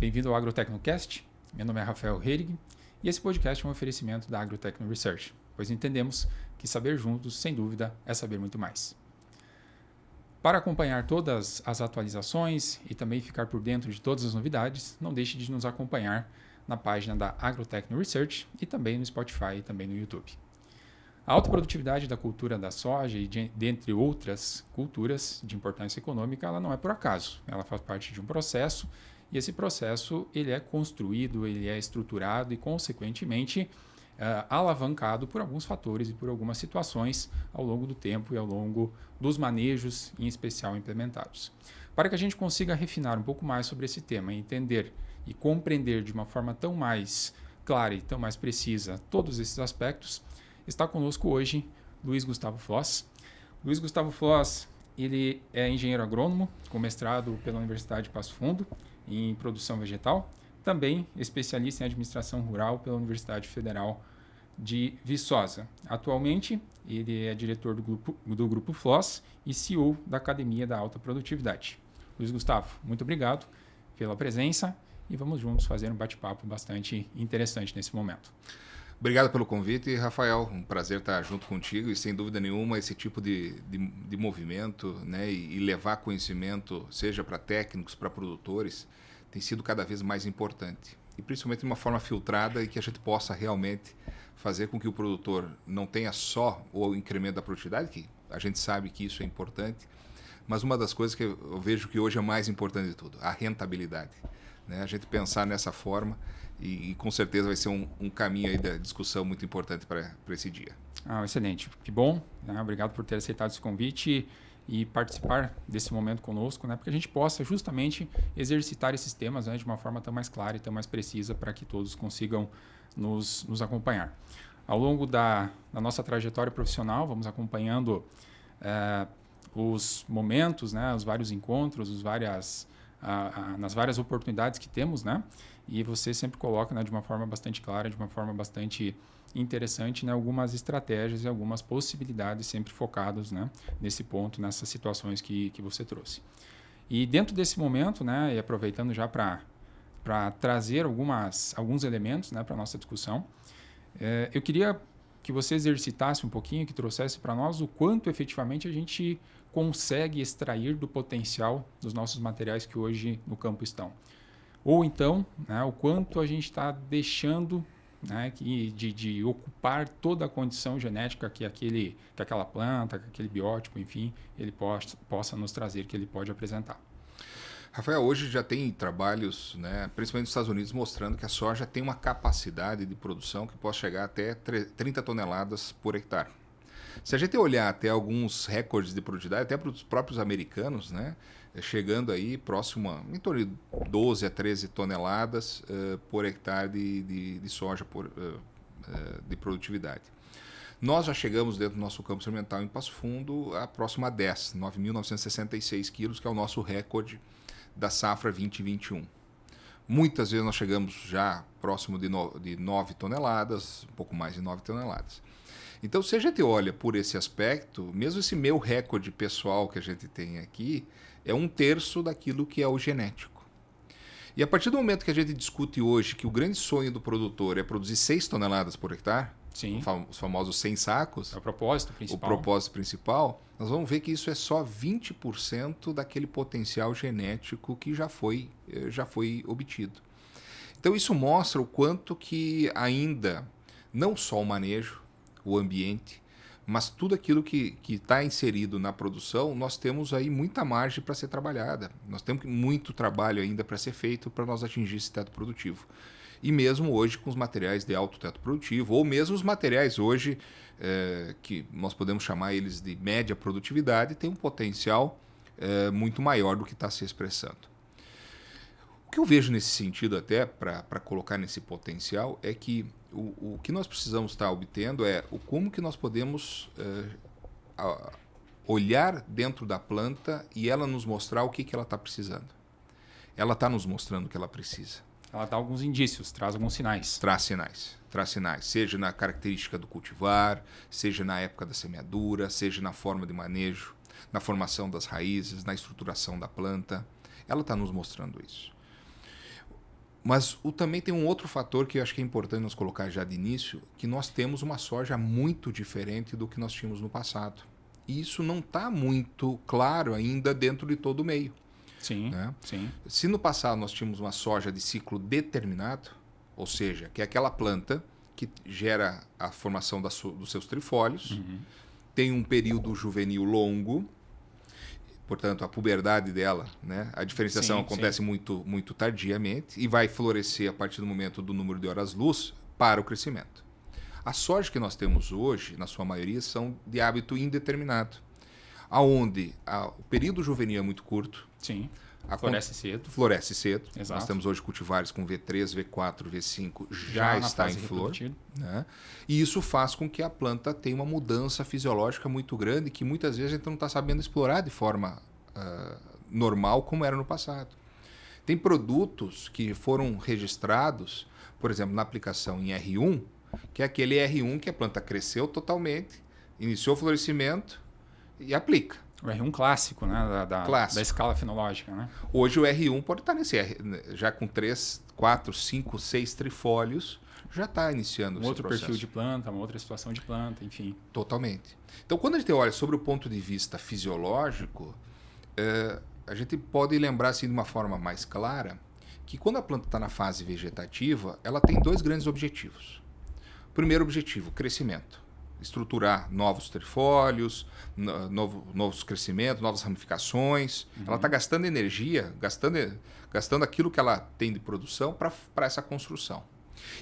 Bem-vindo ao AgroTecnoCast. Meu nome é Rafael Heirig e esse podcast é um oferecimento da AgroTecno Research, pois entendemos que saber juntos, sem dúvida, é saber muito mais. Para acompanhar todas as atualizações e também ficar por dentro de todas as novidades, não deixe de nos acompanhar na página da AgroTecno Research e também no Spotify e também no YouTube. A alta produtividade da cultura da soja e dentre outras culturas de importância econômica, ela não é por acaso. Ela faz parte de um processo e esse processo ele é construído, ele é estruturado e, consequentemente, alavancado por alguns fatores e por algumas situações ao longo do tempo e ao longo dos manejos, em especial, implementados. Para que a gente consiga refinar um pouco mais sobre esse tema, entender e compreender de uma forma tão mais clara e tão mais precisa todos esses aspectos, está conosco hoje Luiz Gustavo Floss. Luiz Gustavo Floss, ele é engenheiro agrônomo, com mestrado pela Universidade de Passo Fundo em produção vegetal, também especialista em administração rural pela Universidade Federal de Viçosa. Atualmente, ele é diretor do Grupo Floss e CEO da Academia da Alta Produtividade. Luiz Gustavo, muito obrigado pela presença e vamos juntos fazer um bate-papo bastante interessante nesse momento. Obrigado pelo convite, Rafael. Um prazer estar junto contigo e, sem dúvida nenhuma, esse tipo de movimento, né, e levar conhecimento, seja para técnicos, para produtores, tem sido cada vez mais importante. E principalmente de uma forma filtrada e que a gente possa realmente fazer com que o produtor não tenha só o incremento da produtividade, que a gente sabe que isso é importante, mas uma das coisas que eu vejo que hoje é mais importante de tudo, a rentabilidade. Né? A gente pensar nessa forma e com certeza vai ser um caminho aí da discussão muito importante para esse dia. Excelente, que bom, né? Obrigado por ter aceitado esse convite e participar desse momento conosco, né? Para que a gente possa justamente exercitar esses temas, né, de uma forma tão mais clara e tão mais precisa para que todos consigam nos acompanhar. Ao longo da nossa trajetória profissional, vamos acompanhando os momentos, né, os vários encontros, nas várias oportunidades que temos, né? E você sempre coloca, né, de uma forma bastante clara, de uma forma bastante interessante, né, algumas estratégias e algumas possibilidades sempre focadas, né, nesse ponto, nessas situações que você trouxe. E dentro desse momento, né, e aproveitando já para trazer alguns elementos, né, para a nossa discussão, eu queria que você exercitasse um pouquinho, que trouxesse para nós o quanto efetivamente a gente consegue extrair do potencial dos nossos materiais que hoje no campo estão. Ou então, né, o quanto a gente está deixando, né, de ocupar toda a condição genética que aquela planta, que aquele biótipo, enfim, ele possa nos trazer, que ele pode apresentar. Rafael, hoje já tem trabalhos, né, principalmente nos Estados Unidos, mostrando que a soja tem uma capacidade de produção que pode chegar até 30 toneladas por hectare. Se a gente olhar até alguns recordes de produtividade, até para os próprios americanos, né, chegando aí próximo em torno de 12 a 13 toneladas por hectare de soja de produtividade. Nós já chegamos dentro do nosso campo experimental em Passo Fundo a próximo a 10, 9.966 quilos, que é o nosso recorde da safra 2021. Muitas vezes nós chegamos já próximo de 9 toneladas, um pouco mais de 9 toneladas. Então, se a gente olha por esse aspecto, mesmo esse meu recorde pessoal que a gente tem aqui, é 1/3 daquilo que é o genético. E a partir do momento que a gente discute hoje que o grande sonho do produtor é produzir 6 toneladas por hectare, sim, os famosos 100 sacos, é o propósito principal, nós vamos ver que isso é só 20% daquele potencial genético que já foi obtido. Então, isso mostra o quanto que ainda, não só o manejo, o ambiente, mas tudo aquilo que está inserido na produção, nós temos aí muita margem para ser trabalhada. Nós temos muito trabalho ainda para ser feito para nós atingir esse teto produtivo. E mesmo hoje com os materiais de alto teto produtivo, ou mesmo os materiais hoje, que nós podemos chamar eles de média produtividade, tem um potencial muito maior do que está se expressando. O que eu vejo nesse sentido, até para colocar nesse potencial, é que o que nós precisamos estar obtendo é como que nós podemos olhar dentro da planta e ela nos mostrar o que ela está precisando. Ela está nos mostrando o que ela precisa. Ela dá alguns indícios, traz alguns sinais. Traz sinais, seja na característica do cultivar, seja na época da semeadura, seja na forma de manejo, na formação das raízes, na estruturação da planta. Ela está nos mostrando isso. Mas também tem um outro fator que eu acho que é importante nós colocar já de início, que nós temos uma soja muito diferente do que nós tínhamos no passado. E isso não está muito claro ainda dentro de todo o meio. Sim, Né? sim. Se no passado nós tínhamos uma soja de ciclo determinado, ou seja, que é aquela planta que gera a formação dos seus trifólios, tem um período juvenil longo, portanto, a puberdade dela, né? A diferenciação acontece muito, muito tardiamente e vai florescer a partir do momento do número de horas-luz para o crescimento. A soja que nós temos hoje, na sua maioria, são de hábito indeterminado, aonde o período juvenil é muito curto. Sim. Floresce cedo. Floresce cedo. Exato. Nós temos hoje cultivares com V3, V4, V5 já está em flor. Né? E isso faz com que a planta tenha uma mudança fisiológica muito grande que muitas vezes a gente não está sabendo explorar de forma normal como era no passado. Tem produtos que foram registrados, por exemplo, na aplicação em R1, que é aquele R1 que a planta cresceu totalmente, iniciou o florescimento e aplica. O R1 clássico, né? Da escala fenológica, né? Hoje o R1 pode estar nesse já com 3, 4, 5, 6 trifólios, já está iniciando um outro perfil de planta, uma outra situação de planta, enfim. Totalmente. Então, quando a gente olha sobre o ponto de vista fisiológico, a gente pode lembrar assim, de uma forma mais clara que quando a planta está na fase vegetativa, ela tem 2 grandes objetivos. Primeiro objetivo, crescimento. Estruturar novos trifólios, novos crescimentos, novas ramificações. Ela está gastando energia, gastando aquilo que ela tem de produção para essa construção.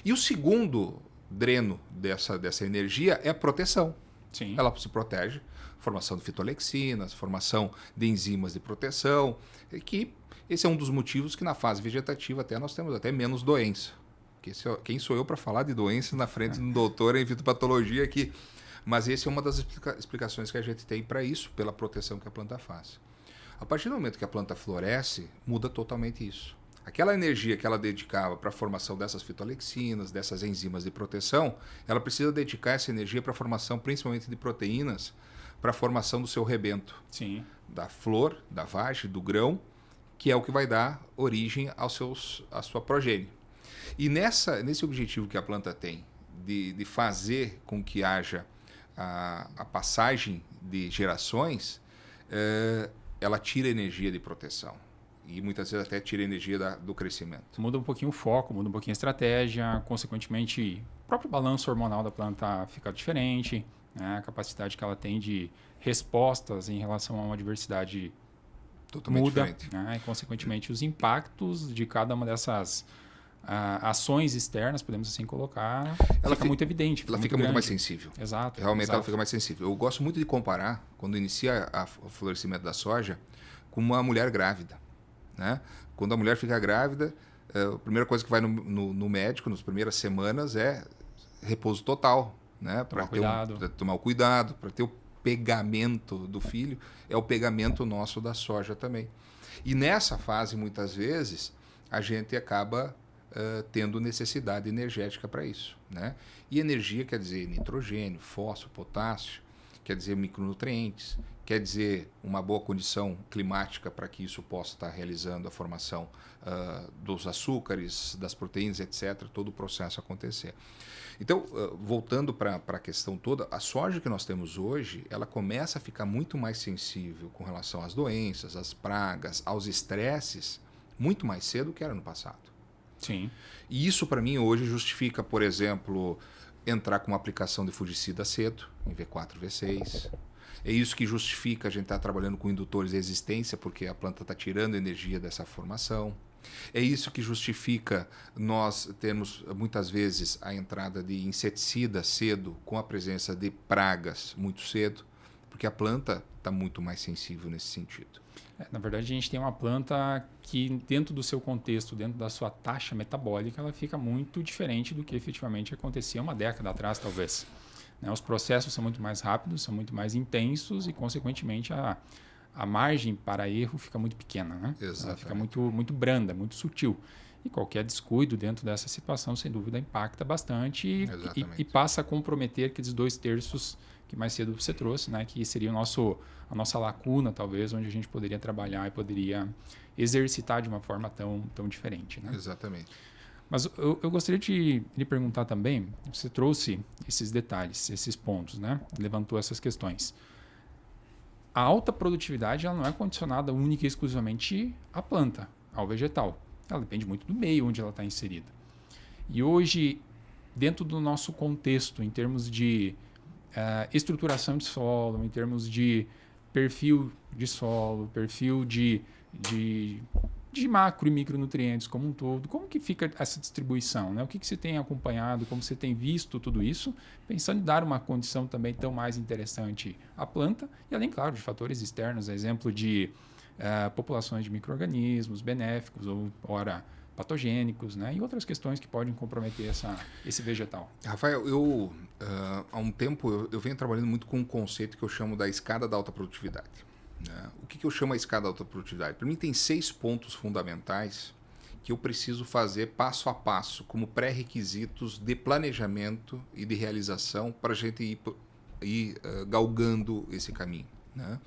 E o segundo dreno dessa energia é a proteção. Sim. Ela se protege, formação de fitolexinas, formação de enzimas de proteção, que esse é um dos motivos que na fase vegetativa até nós temos até menos doença. Quem sou eu para falar de doenças na frente de um doutor em fitopatologia aqui? Mas essa é uma das explicações que a gente tem para isso, pela proteção que a planta faz. A partir do momento que a planta floresce, muda totalmente isso. Aquela energia que ela dedicava para a formação dessas fitolexinas, dessas enzimas de proteção, ela precisa dedicar essa energia para a formação principalmente de proteínas, para a formação do seu rebento. Sim. Da flor, da vagem, do grão, que é o que vai dar origem à sua progênie. E nesse objetivo que a planta tem de fazer com que haja a passagem de gerações, ela tira energia de proteção. E muitas vezes até tira energia do crescimento. Muda um pouquinho o foco, muda um pouquinho a estratégia, consequentemente o próprio balanço hormonal da planta fica diferente, né? A capacidade que ela tem de respostas em relação a uma diversidade totalmente muda, diferente. Né? E consequentemente os impactos de cada uma dessas ações externas, podemos assim colocar, ela fica muito evidente. Ela fica muito mais sensível. Exato. Realmente exato. Ela fica mais sensível. Eu gosto muito de comparar, quando inicia o florescimento da soja, com uma mulher grávida. Né? Quando a mulher fica grávida, a primeira coisa que vai no médico, nas primeiras semanas, é repouso total. Né? Para tomar o cuidado, para ter o pegamento do filho, é o pegamento nosso da soja também. E nessa fase, muitas vezes, a gente acaba tendo necessidade energética para isso. Né? E energia quer dizer nitrogênio, fósforo, potássio, quer dizer micronutrientes, quer dizer uma boa condição climática para que isso possa estar realizando a formação dos açúcares, das proteínas, etc., todo o processo acontecer. Então, voltando para a questão toda, a soja que nós temos hoje, ela começa a ficar muito mais sensível com relação às doenças, às pragas, aos estresses, muito mais cedo do que era no passado. Sim. E isso, para mim, hoje justifica, por exemplo, entrar com uma aplicação de fungicida cedo, em V4, V6. É isso que justifica a gente estar trabalhando com indutores de resistência, porque a planta está tirando energia dessa formação. É isso que justifica nós termos, muitas vezes, a entrada de inseticida cedo, com a presença de pragas muito cedo, porque a planta está muito mais sensível nesse sentido. Na verdade, a gente tem uma planta que, dentro do seu contexto, dentro da sua taxa metabólica, ela fica muito diferente do que efetivamente acontecia uma década atrás, talvez. Né? Os processos são muito mais rápidos, são muito mais intensos e, consequentemente, a margem para erro fica muito pequena. Né? Ela fica muito branda, muito sutil. E qualquer descuido dentro dessa situação, sem dúvida, impacta bastante e passa a comprometer aqueles 2/3 que mais cedo você trouxe, né? Que seria a nossa lacuna, talvez, onde a gente poderia trabalhar e poderia exercitar de uma forma tão diferente, né? Exatamente. Mas eu gostaria de lhe perguntar também, você trouxe esses detalhes, esses pontos, né? Levantou essas questões. A alta produtividade ela não é condicionada única e exclusivamente à planta, ao vegetal. Ela depende muito do meio onde ela está inserida. E hoje, dentro do nosso contexto, em termos de estruturação de solo, em termos de perfil de solo, perfil de macro e micronutrientes como um todo, como que fica essa distribuição, né? O que você tem acompanhado, como você tem visto tudo isso, pensando em dar uma condição também tão mais interessante à planta, e além, claro, de fatores externos, exemplo de populações de micro-organismos benéficos ou, ora, patogênicos, né? E outras questões que podem comprometer esse vegetal. Rafael, há um tempo eu venho trabalhando muito com um conceito que eu chamo da escada da alta produtividade. Né? O que eu chamo a escada da alta produtividade? Para mim tem 6 pontos fundamentais que eu preciso fazer passo a passo como pré-requisitos de planejamento e de realização para a gente ir galgando esse caminho. Né?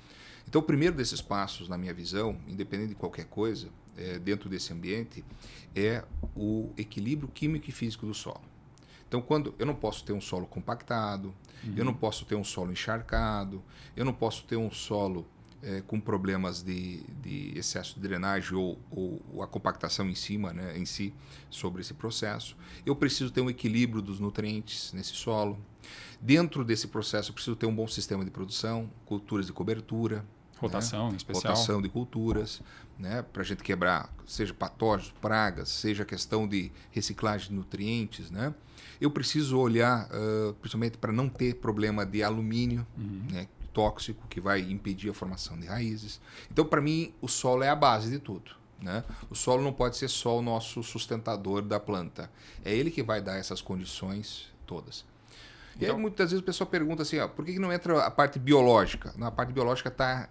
Então o primeiro desses passos, na minha visão, independente de qualquer coisa, dentro desse ambiente, é o equilíbrio químico e físico do solo. Então, quando eu não posso ter um solo compactado, eu não posso ter um solo encharcado, eu não posso ter um solo com problemas de excesso de drenagem ou a compactação em cima, né, em si, sobre esse processo. Eu preciso ter um equilíbrio dos nutrientes nesse solo. Dentro desse processo, eu preciso ter um bom sistema de produção, culturas de cobertura, rotação, né? Em especial. Rotação de culturas, né? Para a gente quebrar, seja patógenos, pragas, seja questão de reciclagem de nutrientes. Né? Eu preciso olhar, principalmente para não ter problema de alumínio, né? Tóxico, que vai impedir a formação de raízes. Então, para mim, o solo é a base de tudo. Né? O solo não pode ser só o nosso sustentador da planta. É ele que vai dar essas condições todas. E aí, muitas vezes a pessoa pergunta assim, por que não entra a parte biológica? Não, a parte biológica está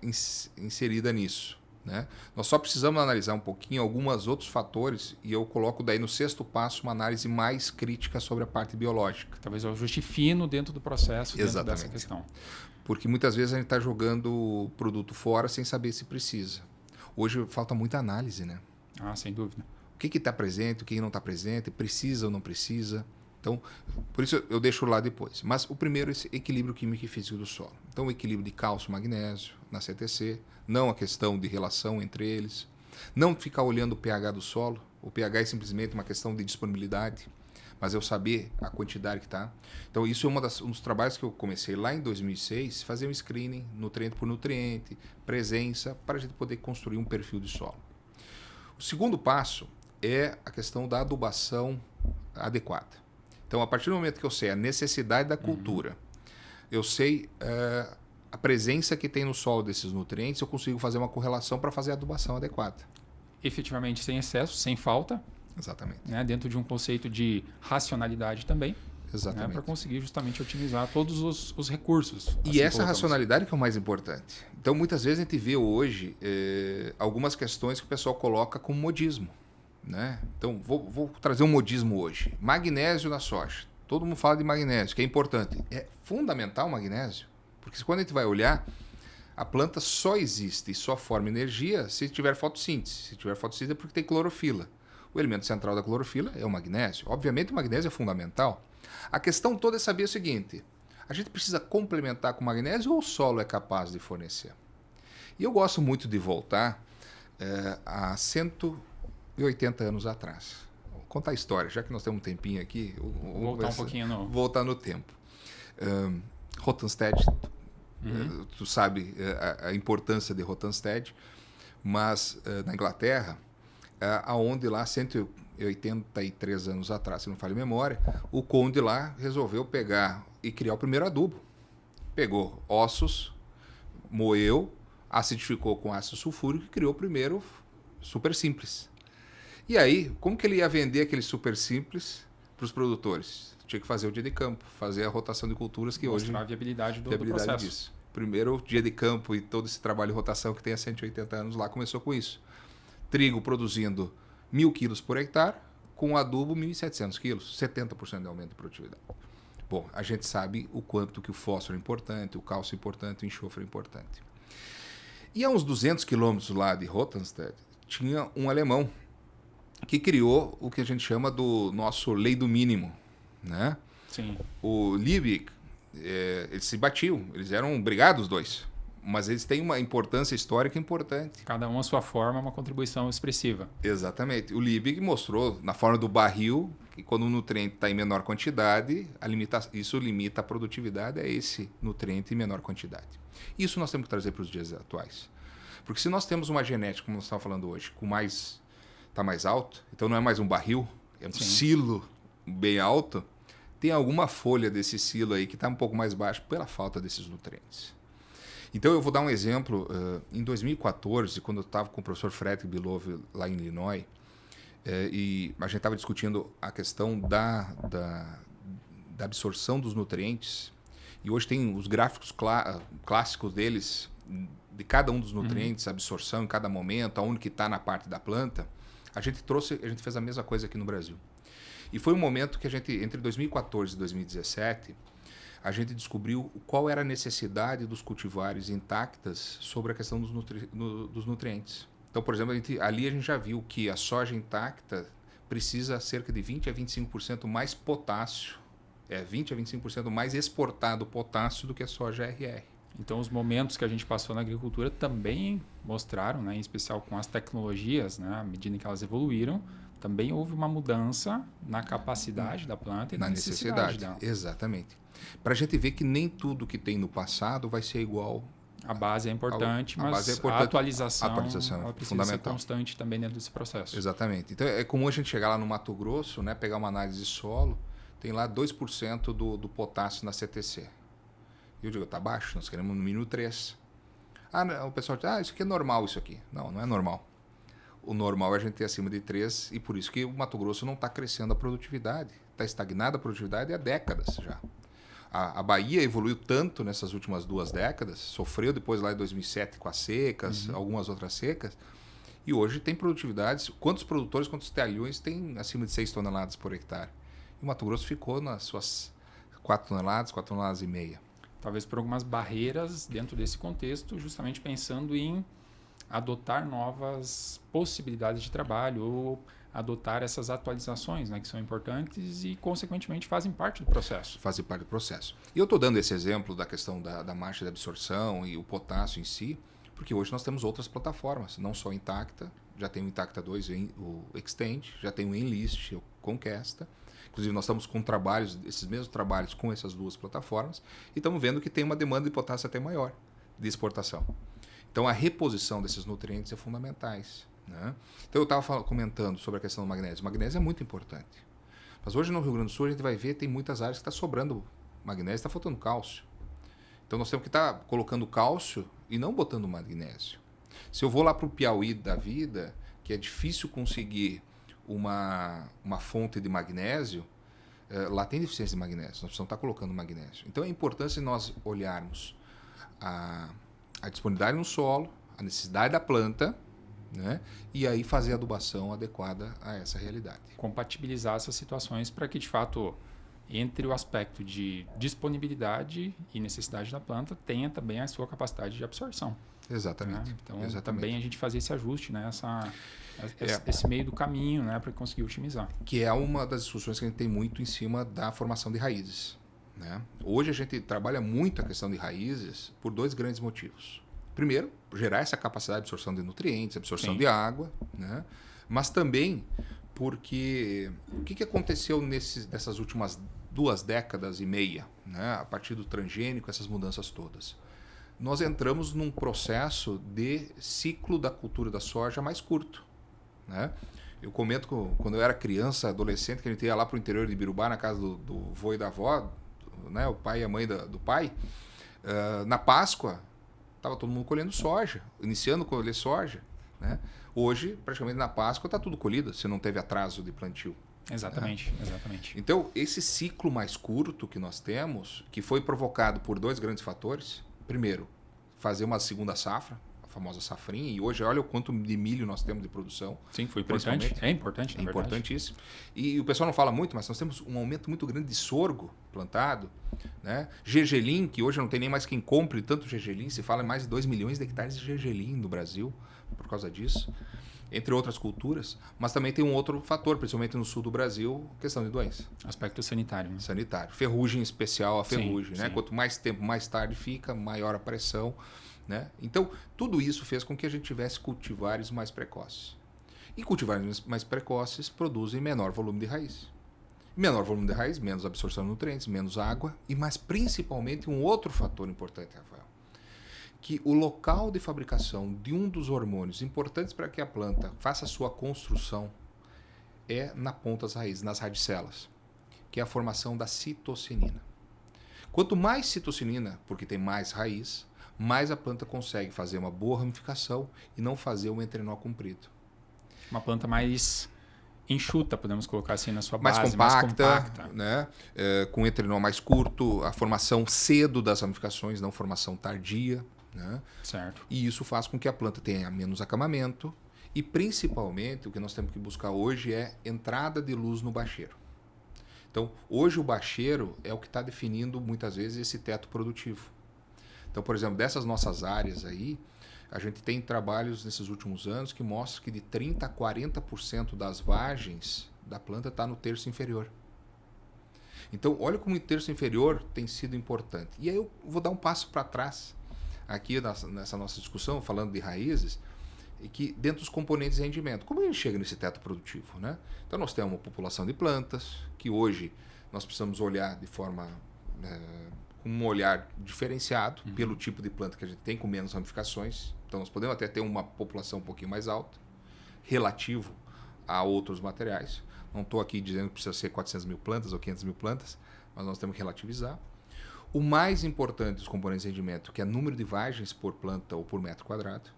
inserida nisso. Né? Nós só precisamos analisar um pouquinho alguns outros fatores e eu coloco daí no 6º passo uma análise mais crítica sobre a parte biológica. Talvez eu ajuste fino dentro do processo, dentro dessa questão. Porque muitas vezes a gente está jogando o produto fora sem saber se precisa. Hoje falta muita análise, né? Sem dúvida. O que está presente, o que não está presente, precisa ou não precisa. Então, por isso eu deixo lá depois. Mas o primeiro é esse equilíbrio químico e físico do solo. Então, o equilíbrio de cálcio e magnésio na CTC, não a questão de relação entre eles. Não ficar olhando o pH do solo. O pH é simplesmente uma questão de disponibilidade, mas eu saber a quantidade que está. Então, isso é um dos trabalhos que eu comecei lá em 2006, fazer um screening, nutriente por nutriente, presença, para a gente poder construir um perfil de solo. O segundo passo é a questão da adubação adequada. Então, a partir do momento que eu sei a necessidade da cultura, eu sei a presença que tem no solo desses nutrientes, eu consigo fazer uma correlação para fazer a adubação adequada. Efetivamente sem excesso, sem falta. Exatamente. Né? Dentro de um conceito de racionalidade também. Exatamente. Né? Para conseguir justamente otimizar todos os recursos. E essa racionalidade que é o mais importante. Então, muitas vezes a gente vê hoje algumas questões que o pessoal coloca como modismo. Né? Então, vou trazer um modismo hoje. Magnésio na soja. Todo mundo fala de magnésio, que é importante. É fundamental o magnésio, porque quando a gente vai olhar, a planta só existe e só forma energia se tiver fotossíntese. Se tiver fotossíntese é porque tem clorofila. O elemento central da clorofila é o magnésio. Obviamente o magnésio é fundamental. A questão toda é saber o seguinte, a gente precisa complementar com magnésio ou o solo é capaz de fornecer? E eu gosto muito de voltar a 180 anos atrás. Vou contar a história, já que nós temos um tempinho aqui. Voltar no tempo. Rothamsted, tu sabe a importância de Rothamsted, mas na Inglaterra, aonde lá 183 anos atrás, se não falha a memória, o conde lá resolveu pegar e criar o primeiro adubo. Pegou ossos, moeu, acidificou com ácido sulfúrico e criou o primeiro super simples. E aí, como que ele ia vender aquele super simples para os produtores? Tinha que fazer o dia de campo, fazer a rotação de culturas que mostrar hoje... a viabilidade do processo. Disso. Primeiro, o dia de campo e todo esse trabalho de rotação que tem há 180 anos lá começou com isso. Trigo produzindo 1.000 quilos por hectare, com adubo 1.700 quilos, 70% de aumento de produtividade. Bom, a gente sabe o quanto que o fósforo é importante, o cálcio é importante, o enxofre é importante. E a uns 200 quilômetros lá de Rothamsted, tinha um alemão que criou o que a gente chama do nosso lei do mínimo, né? Sim. O Liebig, eles se batiam, eles eram brigados os dois, mas eles têm uma importância histórica importante. Cada um à sua forma, uma contribuição expressiva. Exatamente. O Liebig mostrou na forma do barril que quando o nutriente está em menor quantidade, isso limita a produtividade a esse nutriente em menor quantidade. Isso nós temos que trazer para os dias atuais. Porque se nós temos uma genética, como nós estamos falando hoje, está mais alto, então não é mais um barril, é um silo bem alto, tem alguma folha desse silo aí que está um pouco mais baixo pela falta desses nutrientes. Então eu vou dar um exemplo. Em 2014, quando eu estava com o professor Frederick Bilov lá em Illinois, e a gente estava discutindo a questão da absorção dos nutrientes, e hoje tem os gráficos clássicos deles, de cada um dos nutrientes, absorção em cada momento, aonde que está na parte da planta. A gente fez a mesma coisa aqui no Brasil. E foi um momento que entre 2014 e 2017, a gente descobriu qual era a necessidade dos cultivares intactas sobre a questão dos nutrientes. Então, por exemplo, ali a gente já viu que a soja intacta precisa cerca de 20 a 25% mais potássio, 20 a 25% mais exportado potássio do que a soja RR. Então, os momentos que a gente passou na agricultura também mostraram, né, em especial com as tecnologias, né, à medida que elas evoluíram, também houve uma mudança na capacidade da planta e na necessidade dela. Exatamente. Para a gente ver que nem tudo que tem no passado vai ser igual. A base é importante, mas a atualização ela precisa fundamental. ser constante também dentro desse processo. Exatamente. Então, é comum a gente chegar lá no Mato Grosso, né, pegar uma análise de solo, tem lá 2% do potássio na CTC. E eu digo, tá baixo, nós queremos no mínimo 3%. O pessoal diz, isso aqui é normal, isso aqui. Não é normal. O normal é a gente ter acima de 3%, e por isso que o Mato Grosso não está crescendo a produtividade. Está estagnada a produtividade há décadas já. A Bahia evoluiu tanto nessas últimas 2 décadas, sofreu depois lá em 2007 com as secas, algumas outras secas, e hoje tem produtividades. Quantos produtores, quantos talhões têm acima de 6 toneladas por hectare? E o Mato Grosso ficou nas suas 4 toneladas, 4 toneladas e meia. Talvez por algumas barreiras dentro desse contexto, justamente pensando em adotar novas possibilidades de trabalho ou adotar essas atualizações, né, que são importantes e, consequentemente, fazem parte do processo. Fazem parte do processo. E eu estou dando esse exemplo da questão da marcha de absorção e o potássio em si, porque hoje nós temos outras plataformas, não só Intacta, já tem o Intacta 2, o Extend, já tem o Enlist, o Conquesta. Inclusive, nós estamos com esses mesmos trabalhos com essas 2 plataformas, e estamos vendo que tem uma demanda de potássio até maior de exportação. Então, a reposição desses nutrientes é fundamentais, né? Então, eu estava comentando sobre a questão do magnésio. O magnésio é muito importante. Mas hoje no Rio Grande do Sul, a gente vai ver tem muitas áreas que está sobrando magnésio, está faltando cálcio. Então, nós temos que estar colocando cálcio e não botando magnésio. Se eu vou lá para o Piauí da vida, que é difícil conseguir uma fonte de magnésio, lá tem deficiência de magnésio, nós precisamos estar colocando magnésio. Então, é importante nós olharmos a disponibilidade no solo, a necessidade da planta, né, e aí fazer a adubação adequada a essa realidade. Compatibilizar essas situações para que, de fato, entre o aspecto de disponibilidade e necessidade da planta, tenha também a sua capacidade de absorção. Exatamente. Né? Então, Exatamente. também a gente fazer esse ajuste, né? Esse meio do caminho, né? Para conseguir otimizar. Que é uma das discussões que a gente tem muito em cima da formação de raízes, né? Hoje a gente trabalha muito a questão de raízes por 2 grandes motivos. Primeiro, gerar essa capacidade de absorção de nutrientes, absorção de água, né? Mas também porque o que aconteceu nessas últimas 2 décadas e meia, né? A partir do transgênico, essas mudanças todas. Nós entramos num processo de ciclo da cultura da soja mais curto, né? Eu comento quando eu era criança, adolescente, que a gente ia lá para o interior de Ibirubá, na casa do vô e da avó, né? O pai e a mãe do pai. Na Páscoa, estava todo mundo colhendo soja, iniciando a colher soja, né? Hoje, praticamente na Páscoa, está tudo colhido, se não teve atraso de plantio. Exatamente, exatamente. Então, esse ciclo mais curto que nós temos, que foi provocado por 2 grandes fatores. Primeiro, fazer uma segunda safra, a famosa safrinha, e hoje olha o quanto de milho nós temos de produção. Sim, foi importante. É importante, é importantíssimo. E o pessoal não fala muito, mas nós temos um aumento muito grande de sorgo plantado, né? Gergelim, que hoje não tem nem mais quem compre tanto gergelim, se fala em mais de 2 milhões de hectares de gergelim no Brasil por causa disso. entre outras culturas, mas também tem um outro fator, principalmente no sul do Brasil, questão de doença. Aspecto sanitário. Né? Sanitário. Ferrugem em especial, a ferrugem. Sim, Né? sim. Quanto mais tempo, mais tarde fica, maior a pressão. Né? Então, tudo isso fez com que a gente tivesse cultivares mais precoces. E cultivares mais precoces produzem menor volume de raiz. Menor volume de raiz, menos absorção de nutrientes, menos água, mas principalmente um outro fator importante, Rafael, que o local de fabricação de um dos hormônios importantes para que a planta faça a sua construção é na ponta das raízes, nas radicelas, que é a formação da citocinina. Quanto mais citocinina, porque tem mais raiz, mais a planta consegue fazer uma boa ramificação e não fazer um entrenó comprido. Uma planta mais enxuta, podemos colocar assim, na sua Mais base, compacta, mais compacta. né? Com entrenó mais curto, a formação cedo das ramificações, não formação tardia. Né? Certo. E isso faz com que a planta tenha menos acamamento e, principalmente, o que nós temos que buscar hoje é entrada de luz no bacheiro. Então, hoje o bacheiro é o que está definindo, muitas vezes, esse teto produtivo. Então, por exemplo, dessas nossas áreas aí, a gente tem trabalhos nesses últimos anos que mostram que de 30% a 40% das vagens da planta está no terço inferior. Então, olha como o terço inferior tem sido importante. E aí eu vou dar um passo para trás aqui nessa nossa discussão, falando de raízes, e que dentro dos componentes de rendimento, como a gente chega nesse teto produtivo? Né? Então, nós temos uma população de plantas, que hoje nós precisamos olhar de forma... com um olhar diferenciado pelo tipo de planta que a gente tem, com menos ramificações. Então, nós podemos até ter uma população um pouquinho mais alta, relativo a outros materiais. Não estou aqui dizendo que precisa ser 400 mil plantas ou 500 mil plantas, mas nós temos que relativizar. O mais importante dos componentes de rendimento, que é número de vagens por planta ou por metro quadrado.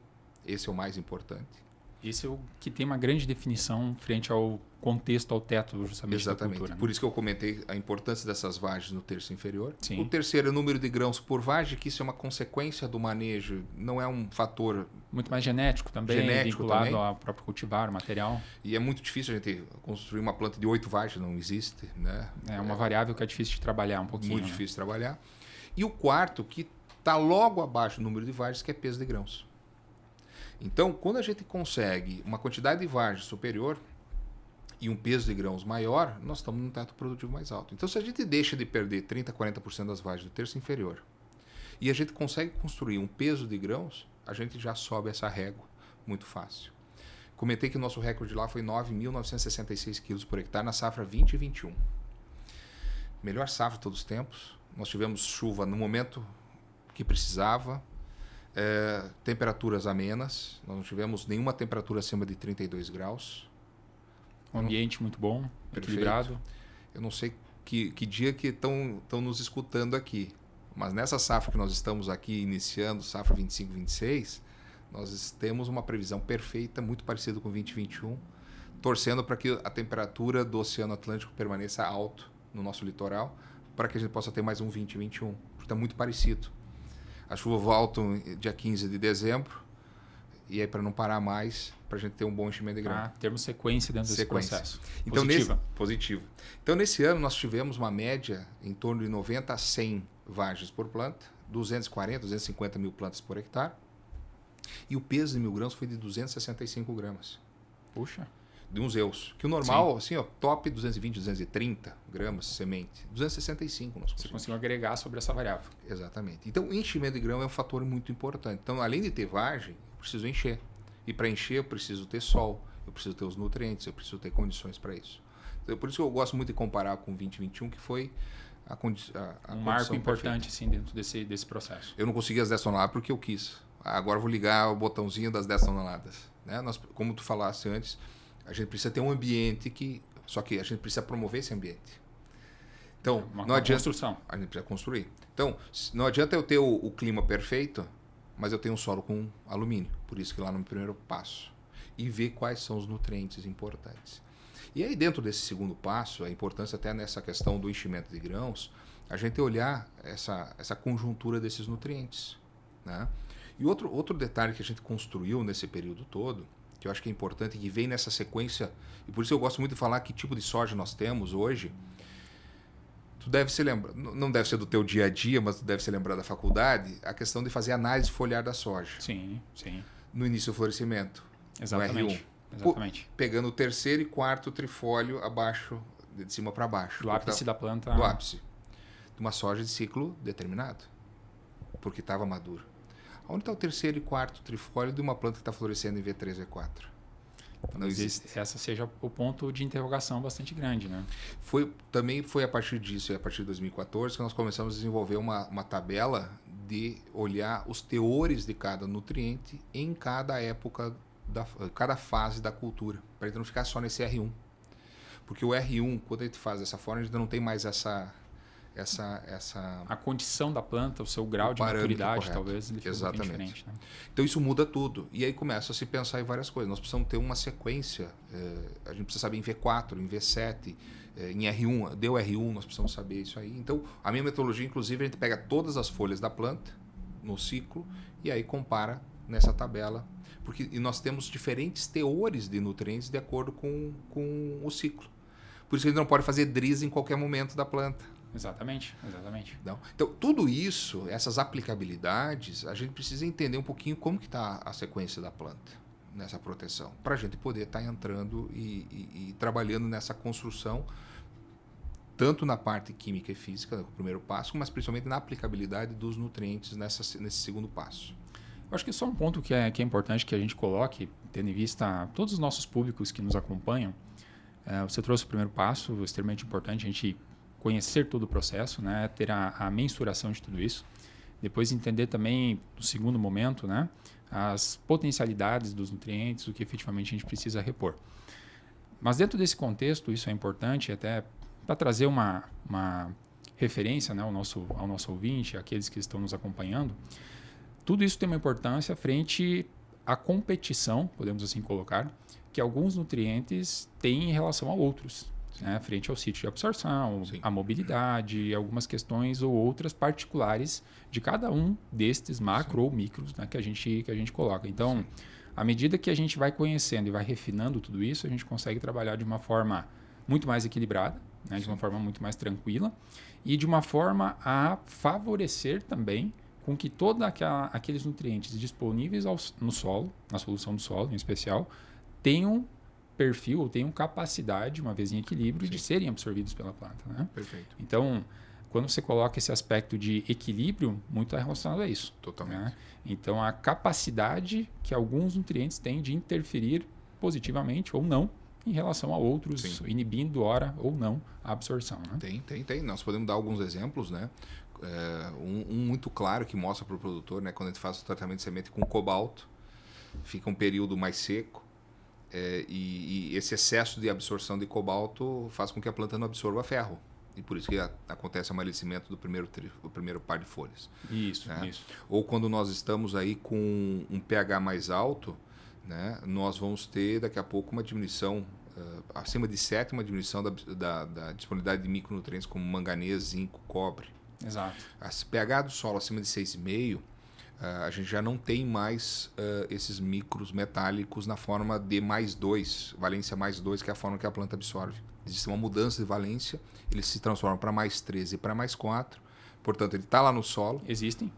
Esse é o mais importante. Esse é o que tem uma grande definição frente ao contexto, ao teto, justamente, Exatamente. da cultura. Né? Por isso que eu comentei a importância dessas vagens no terço inferior. Sim. O terceiro é o número de grãos por vagem, que isso é uma consequência do manejo, não é um fator... Muito mais genético também, vinculado também. ao próprio cultivar, o material. E é muito difícil a gente construir uma planta de 8 vagens, não existe. Né? É uma variável que é difícil de trabalhar um pouquinho. Muito né? difícil de trabalhar. E o quarto, que está logo abaixo do número de vagens, que é peso de grãos. Então, quando a gente consegue uma quantidade de vagens superior e um peso de grãos maior, nós estamos num teto produtivo mais alto. Então, se a gente deixa de perder 30% a 40% das vagens do terço inferior e a gente consegue construir um peso de grãos, a gente já sobe essa régua muito fácil. Comentei que o nosso recorde lá foi 9.966 quilos por hectare na safra 20 e 21. Melhor safra de todos os tempos. Nós tivemos chuva no momento que precisava. Temperaturas amenas, nós não tivemos nenhuma temperatura acima de 32 graus. Um ambiente muito bom, Perfeito. equilibrado. Eu não sei que dia que estão nos escutando aqui, mas nessa safra que nós estamos aqui iniciando, safra 25-26, nós temos uma previsão perfeita, muito parecida com 2021, torcendo para que a temperatura do Oceano Atlântico permaneça alto no nosso litoral, para que a gente possa ter mais um 2021, porque está muito parecido. A chuva volta dia 15 de dezembro, e aí para não parar mais, para a gente ter um bom enchimento de grão. Termos sequência dentro desse processo. Então, positivo. Então, nesse ano, nós tivemos uma média em torno de 90 a 100 vagens por planta, 240, 250 mil plantas por hectare, e o peso de 1.000 grãos foi de 265 gramas. Puxa. De uns eus. Que o normal, assim, ó, top 220, 230 gramas semente. 265 nós conseguimos. Você conseguiu agregar sobre essa variável. Exatamente. Então, o enchimento de grão é um fator muito importante. Então, além de ter vagem, eu preciso encher. E para encher, eu preciso ter sol, eu preciso ter os nutrientes, eu preciso ter condições para isso. Então, por isso que eu gosto muito de comparar com 2021, que foi a um marco importante assim, dentro desse processo. Eu não consegui as 10 toneladas porque eu quis. Agora eu vou ligar o botãozinho das 10 toneladas. Né? Como tu falaste antes, a gente precisa ter um ambiente que... Só que a gente precisa promover esse ambiente. Então, não adianta... construção. A gente precisa construir. Então, não adianta eu ter o clima perfeito, mas eu tenho um solo com alumínio. Por isso que lá no primeiro passo. E ver quais são os nutrientes importantes. E aí, dentro desse segundo passo, a importância até nessa questão do enchimento de grãos, a gente olhar essa conjuntura desses nutrientes. Né? E outro detalhe que a gente construiu nesse período todo, que eu acho que é importante, que vem nessa sequência, e por isso eu gosto muito de falar que tipo de soja nós temos hoje. Tu deve se lembrar, não deve ser do teu dia a dia, mas tu deve se lembrar da faculdade, a questão de fazer análise foliar da soja. Sim, sim. No início do florescimento. Exatamente. No R1. Exatamente. Pegando o terceiro e quarto trifólio abaixo, de cima para baixo. Do ápice da planta. Do ápice. De uma soja de ciclo determinado. Porque estava maduro. Onde está o terceiro e quarto trifólio de uma planta que está florescendo em V3, V4? Não existe. Essa seja o ponto de interrogação bastante grande, né? Também foi a partir disso, a partir de 2014, que nós começamos a desenvolver uma tabela de olhar os teores de cada nutriente em cada época, cada fase da cultura, para a gente não ficar só nesse R1. Porque o R1, quando a gente faz dessa forma, a gente não tem mais a condição da planta, o seu grau de maturidade, correto. Talvez ele fique diferente. Né? Então isso muda tudo. E aí começa a se pensar em várias coisas. Nós precisamos ter uma sequência. A gente precisa saber em V4, em V7, em R1. Deu R1, nós precisamos saber isso aí. Então a minha metodologia, inclusive, a gente pega todas as folhas da planta no ciclo e aí compara nessa tabela. E nós temos diferentes teores de nutrientes de acordo com o ciclo. Por isso que a gente não pode fazer driz em qualquer momento da planta. Exatamente. Não? Então, tudo isso, essas aplicabilidades, a gente precisa entender um pouquinho como que está a sequência da planta nessa proteção, para a gente poder estar entrando e trabalhando nessa construção, tanto na parte química e física, no primeiro passo, mas principalmente na aplicabilidade dos nutrientes nesse segundo passo. Eu acho que só um ponto que é importante que a gente coloque, tendo em vista todos os nossos públicos que nos acompanham, você trouxe o primeiro passo, extremamente importante, a gente conhecer todo o processo, né? Ter a mensuração de tudo isso. Depois entender também, no segundo momento, né? As potencialidades dos nutrientes, o que efetivamente a gente precisa repor. Mas dentro desse contexto, isso é importante até para trazer uma referência, né? ao nosso ouvinte, aqueles que estão nos acompanhando. Tudo isso tem uma importância frente à competição, podemos assim colocar, que alguns nutrientes têm em relação a outros. Né, frente ao sítio de absorção, Sim. a mobilidade, algumas questões ou outras particulares de cada um destes macro Sim. ou micros, né, que a gente coloca. Então, Sim. à medida que a gente vai conhecendo e vai refinando tudo isso, a gente consegue trabalhar de uma forma muito mais equilibrada, né, de uma forma muito mais tranquila e de uma forma a favorecer também com que todos aqueles nutrientes disponíveis no solo, na solução do solo em especial, tenham perfil ou tenham capacidade, uma vez em equilíbrio, Sim. de serem absorvidos pela planta. Né? Perfeito. Então, quando você coloca esse aspecto de equilíbrio, muito está relacionado a isso. Totalmente. Né? Então, a capacidade que alguns nutrientes têm de interferir positivamente ou não em relação a outros, Sim. inibindo, ora ou não, a absorção. Né? Tem. Nós podemos dar alguns exemplos, né? Um muito claro que mostra para o produtor, né? Quando a gente faz o tratamento de semente com cobalto, fica um período mais seco, e esse excesso de absorção de cobalto faz com que a planta não absorva ferro. E por isso que acontece o amadurecimento do primeiro par de folhas. Isso. Ou quando nós estamos aí com um pH mais alto, né, nós vamos ter daqui a pouco uma diminuição, acima de 7, uma diminuição da disponibilidade de micronutrientes como manganês, zinco, cobre. Exato. As pH do solo acima de 6,5, a gente já não tem mais esses micros metálicos na forma de +2, valência +2, que é a forma que a planta absorve. Existe uma mudança de valência, ele se transforma para +13 e para +4, portanto ele está lá no solo. Existem,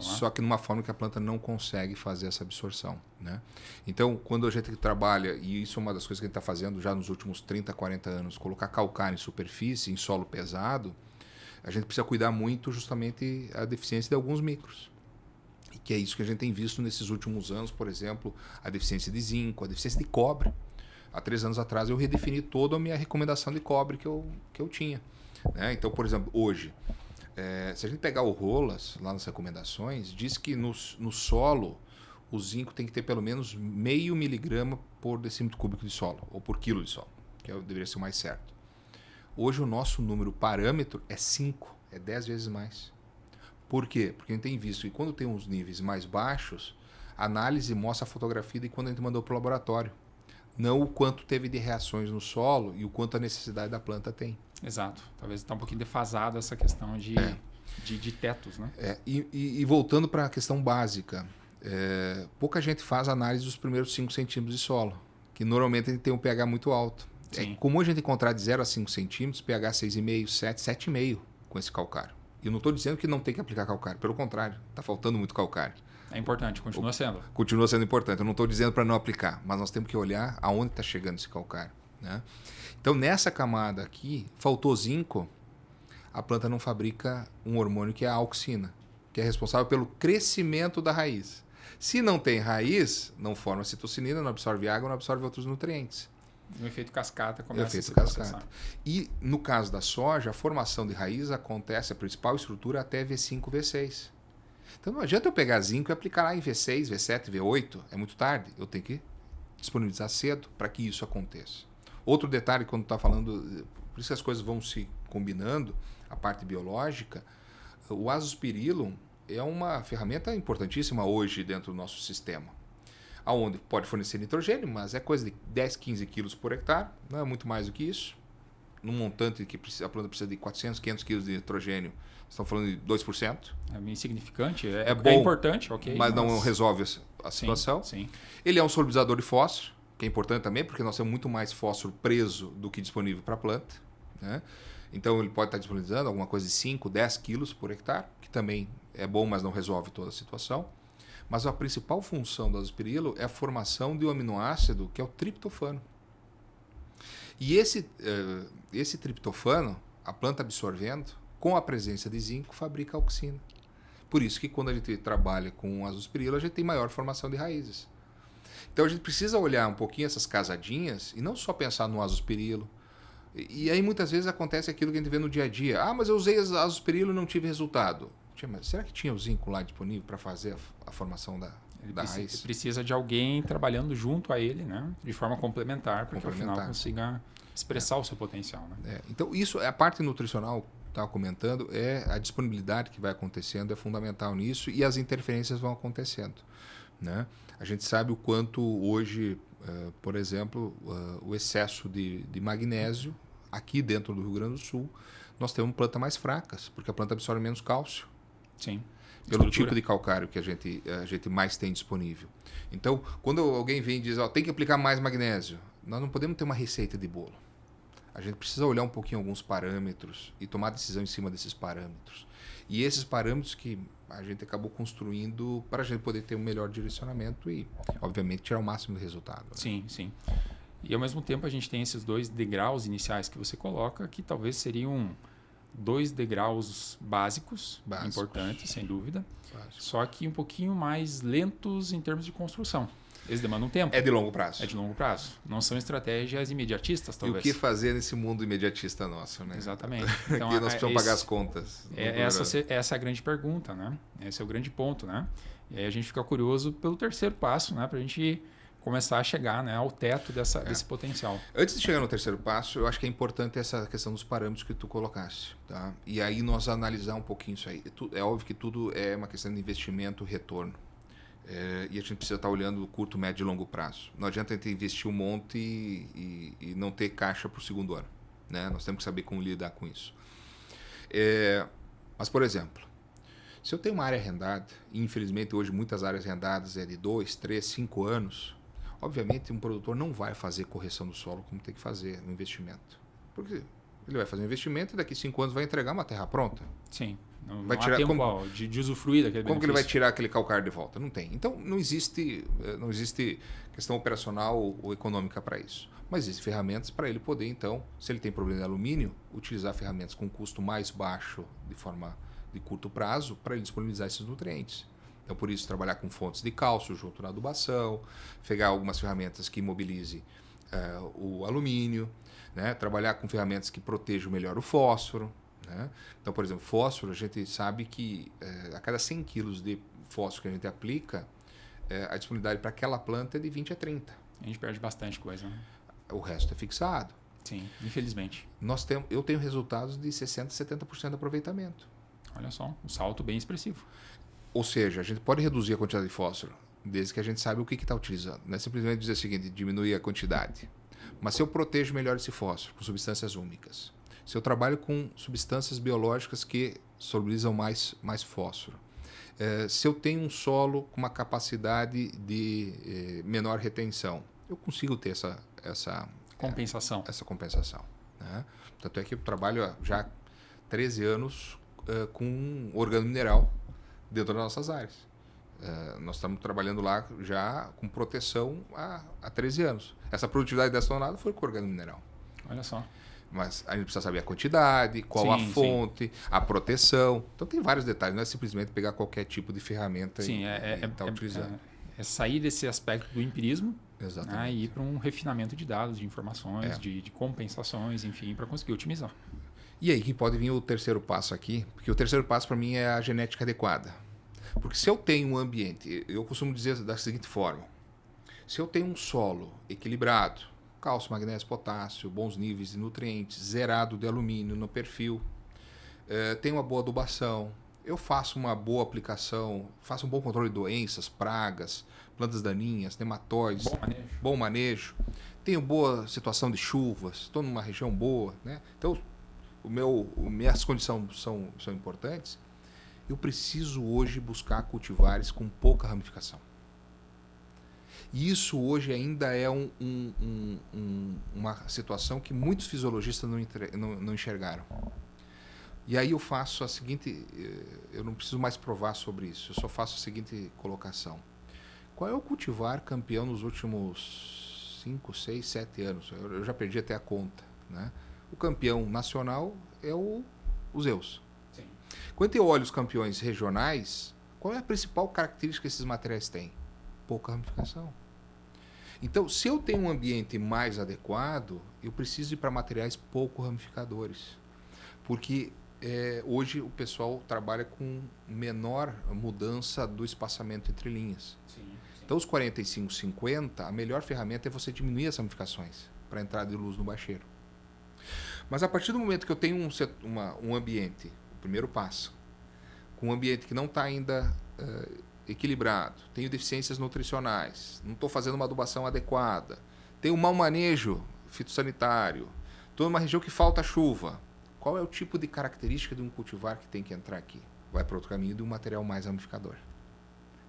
só que numa forma que a planta não consegue fazer essa absorção. Né? Então, quando a gente trabalha, e isso é uma das coisas que a gente está fazendo já nos últimos 30, 40 anos, colocar calcário em superfície, em solo pesado, a gente precisa cuidar muito justamente a deficiência de alguns micros. E que é isso que a gente tem visto nesses últimos anos, por exemplo, a deficiência de zinco, a deficiência de cobre. Há 3 anos atrás eu redefini toda a minha recomendação de cobre que eu tinha. Né? Então, por exemplo, hoje, se a gente pegar o Rolas, lá nas recomendações, diz que no solo o zinco tem que ter pelo menos 0,5 miligrama por decímetro cúbico de solo, ou por quilo de solo, que deveria ser o mais certo. Hoje o nosso número parâmetro é 5, é 10 vezes mais. Por quê? Porque a gente tem visto que quando tem uns níveis mais baixos, a análise mostra a fotografia de quando a gente mandou para o laboratório. Não o quanto teve de reações no solo e o quanto a necessidade da planta tem. Exato. Talvez está um pouquinho defasado essa questão de tetos. Né? E voltando para a questão básica, pouca gente faz análise dos primeiros 5 centímetros de solo, que normalmente ele tem um pH muito alto. Sim. É comum a gente encontrar de 0 a 5 centímetros, pH 6,5, 7, 7,5 com esse calcário. E eu não estou dizendo que não tem que aplicar calcário, pelo contrário, está faltando muito calcário. É importante, continua sendo. Continua sendo importante, eu não estou dizendo para não aplicar, mas nós temos que olhar aonde está chegando esse calcário. Né? Então, nessa camada aqui, faltou zinco, a planta não fabrica um hormônio que é a auxina, que é responsável pelo crescimento da raiz. Se não tem raiz, não forma citocinina, não absorve água, não absorve outros nutrientes. O efeito cascata começa efeito a se cascata. processar. E no caso da soja, a formação de raiz acontece, a principal estrutura, até V5, V6. Então não adianta eu pegar zinco e aplicar lá em V6, V7, V8, é muito tarde. Eu tenho que disponibilizar cedo para que isso aconteça. Outro detalhe, quando está falando, por isso que as coisas vão se combinando, a parte biológica, o azospirillum é uma ferramenta importantíssima hoje dentro do nosso sistema. Aonde pode fornecer nitrogênio, mas é coisa de 10, 15 quilos por hectare, não é muito mais do que isso. Num montante que a planta precisa de 400, 500 quilos de nitrogênio, estamos falando de 2%. É insignificante, é bom, é importante, ok. Mas não resolve a situação. Sim. Ele é um solubilizador de fósforo, que é importante também, porque nós temos muito mais fósforo preso do que disponível para a planta. Né? Então ele pode estar disponibilizando alguma coisa de 5, 10 quilos por hectare, que também é bom, mas não resolve toda a situação. Mas a principal função do azospirilo é a formação de um aminoácido que é o triptofano. E esse triptofano, a planta absorvendo, com a presença de zinco, fabrica auxina. Por isso que quando a gente trabalha com azospirilo, a gente tem maior formação de raízes. Então a gente precisa olhar um pouquinho essas casadinhas e não só pensar no azospirilo. E aí muitas vezes acontece aquilo que a gente vê no dia a dia. Ah, mas eu usei azospirilo e não tive resultado. Mas será que tinha o zinco lá disponível para fazer a formação da raiz? Ele precisa de alguém trabalhando junto a ele, né? De forma complementar, para que ao final consiga expressar o seu potencial. Né? Então, isso é a parte nutricional, estava comentando, é a disponibilidade que vai acontecendo, é fundamental nisso, e as interferências vão acontecendo. Né? A gente sabe o quanto hoje, por exemplo, o excesso de magnésio, aqui dentro do Rio Grande do Sul, nós temos plantas mais fracas, porque a planta absorve menos cálcio. Sim. Pelo tipo de calcário que a gente mais tem disponível. Então, quando alguém vem e diz, tem que aplicar mais magnésio, nós não podemos ter uma receita de bolo. A gente precisa olhar um pouquinho alguns parâmetros e tomar decisão em cima desses parâmetros. E esses parâmetros que a gente acabou construindo para a gente poder ter um melhor direcionamento e, obviamente, tirar o máximo de resultado. Né? Sim, sim. E, ao mesmo tempo, a gente tem esses 2 degraus iniciais que você coloca, que talvez seriam 2 degraus básicos, importantes, sem dúvida, só que um pouquinho mais lentos em termos de construção. Eles demandam tempo. É de longo prazo. É de longo prazo. Não são estratégias imediatistas, talvez. E o que fazer nesse mundo imediatista nosso, né? Exatamente. Então, aqui nós precisamos pagar as contas. Essa é a grande pergunta, né? Esse é o grande ponto, né? E aí a gente fica curioso pelo terceiro passo, né? Para a gente começar a chegar, né, ao teto desse potencial. Antes de chegar no terceiro passo, eu acho que é importante essa questão dos parâmetros que tu colocaste. Tá? E aí nós analisar um pouquinho isso aí. É óbvio que tudo é uma questão de investimento e retorno. E a gente precisa estar olhando o curto, médio e longo prazo. Não adianta a gente investir um monte e não ter caixa para o segundo ano. Né? Nós temos que saber como lidar com isso. Mas, por exemplo, se eu tenho uma área arrendada, e infelizmente hoje muitas áreas arrendadas é de 2, 3, 5 anos, obviamente um produtor não vai fazer correção do solo como tem que fazer no investimento. Porque ele vai fazer um investimento e daqui 5 anos vai entregar uma terra pronta. Sim. Não vai há tirar, tempo de usufruir daquele benefício. Como que ele vai tirar aquele calcário de volta? Não tem. Então não existe questão operacional ou econômica para isso. Mas existem ferramentas para ele poder, então, se ele tem problema de alumínio, utilizar ferramentas com custo mais baixo de forma de curto prazo para ele disponibilizar esses nutrientes. Então, por isso, trabalhar com fontes de cálcio junto na adubação, pegar algumas ferramentas que imobilize o alumínio, né? Trabalhar com ferramentas que protejam melhor o fósforo. Né? Então, por exemplo, fósforo, a gente sabe que a cada 100 quilos de fósforo que a gente aplica, a disponibilidade para aquela planta é de 20 a 30. A gente perde bastante coisa. Né? O resto é fixado. Sim, infelizmente. Eu tenho resultados de 60% a 70% de aproveitamento. Olha só, um salto bem expressivo. Ou seja, a gente pode reduzir a quantidade de fósforo, desde que a gente saiba o que está utilizando. Não é simplesmente dizer o seguinte, diminuir a quantidade. Mas se eu protejo melhor esse fósforo com substâncias úmicas, se eu trabalho com substâncias biológicas que solubilizam mais fósforo, se eu tenho um solo com uma capacidade de menor retenção, eu consigo ter essa compensação. Né? Tanto é que eu trabalho já há 13 anos com organo mineral dentro das nossas áreas. Nós estamos trabalhando lá já com proteção há 13 anos. Essa produtividade dessa tonelada foi com organo mineral. Olha só. Mas a gente precisa saber a quantidade, qual a fonte, a proteção. Então tem vários detalhes, não é simplesmente pegar qualquer tipo de ferramenta e estar utilizando. É sair desse aspecto do empirismo, exatamente, e ir para um refinamento de dados, de informações, de compensações, enfim, para conseguir otimizar. E aí que pode vir o terceiro passo aqui, porque o terceiro passo para mim é a genética adequada. Porque se eu tenho um ambiente, eu costumo dizer da seguinte forma, se eu tenho um solo equilibrado, cálcio, magnésio, potássio, bons níveis de nutrientes, zerado de alumínio no perfil, tenho uma boa adubação, eu faço uma boa aplicação, faço um bom controle de doenças, pragas, plantas daninhas, nematóides, bom manejo, tenho boa situação de chuvas, estou numa região boa, né? Então, minhas condições são importantes. Eu preciso hoje buscar cultivares com pouca ramificação. E isso hoje ainda é uma situação que muitos fisiologistas não enxergaram. E aí eu faço a seguinte, eu não preciso mais provar sobre isso, eu só faço a seguinte colocação. Qual é o cultivar campeão nos últimos 5, 6, 7 anos? Eu já perdi até a conta, né? O campeão nacional é o Zeus. Sim. Quando eu olho os campeões regionais, qual é a principal característica que esses materiais têm? Pouca ramificação. Então, se eu tenho um ambiente mais adequado, eu preciso ir para materiais pouco ramificadores. Porque hoje o pessoal trabalha com menor mudança do espaçamento entre linhas. Sim. Então, os 45, 50, a melhor ferramenta é você diminuir as ramificações para a entrada de luz no bacheiro. Mas a partir do momento que eu tenho um ambiente, o primeiro passo, com um ambiente que não está ainda equilibrado, tenho deficiências nutricionais, não estou fazendo uma adubação adequada, tenho um mau manejo fitossanitário, estou numa região que falta chuva, qual é o tipo de característica de um cultivar que tem que entrar aqui? Vai para outro caminho de um material mais ramificador.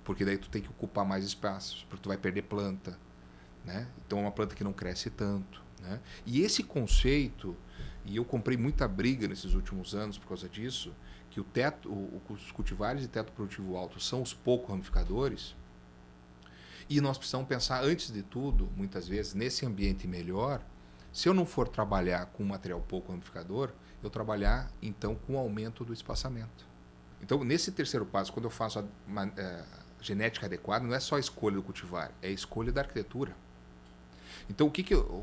Porque daí tu tem que ocupar mais espaços, porque tu vai perder planta, né? Então é uma planta que não cresce tanto, né? E esse conceito, e eu comprei muita briga nesses últimos anos por causa disso, que os cultivares de teto produtivo alto são os pouco ramificadores, e nós precisamos pensar, antes de tudo, muitas vezes, nesse ambiente melhor, se eu não for trabalhar com material pouco ramificador, eu trabalhar, então, com o aumento do espaçamento. Então, nesse terceiro passo, quando eu faço a genética adequada, não é só a escolha do cultivar, é a escolha da arquitetura. Então,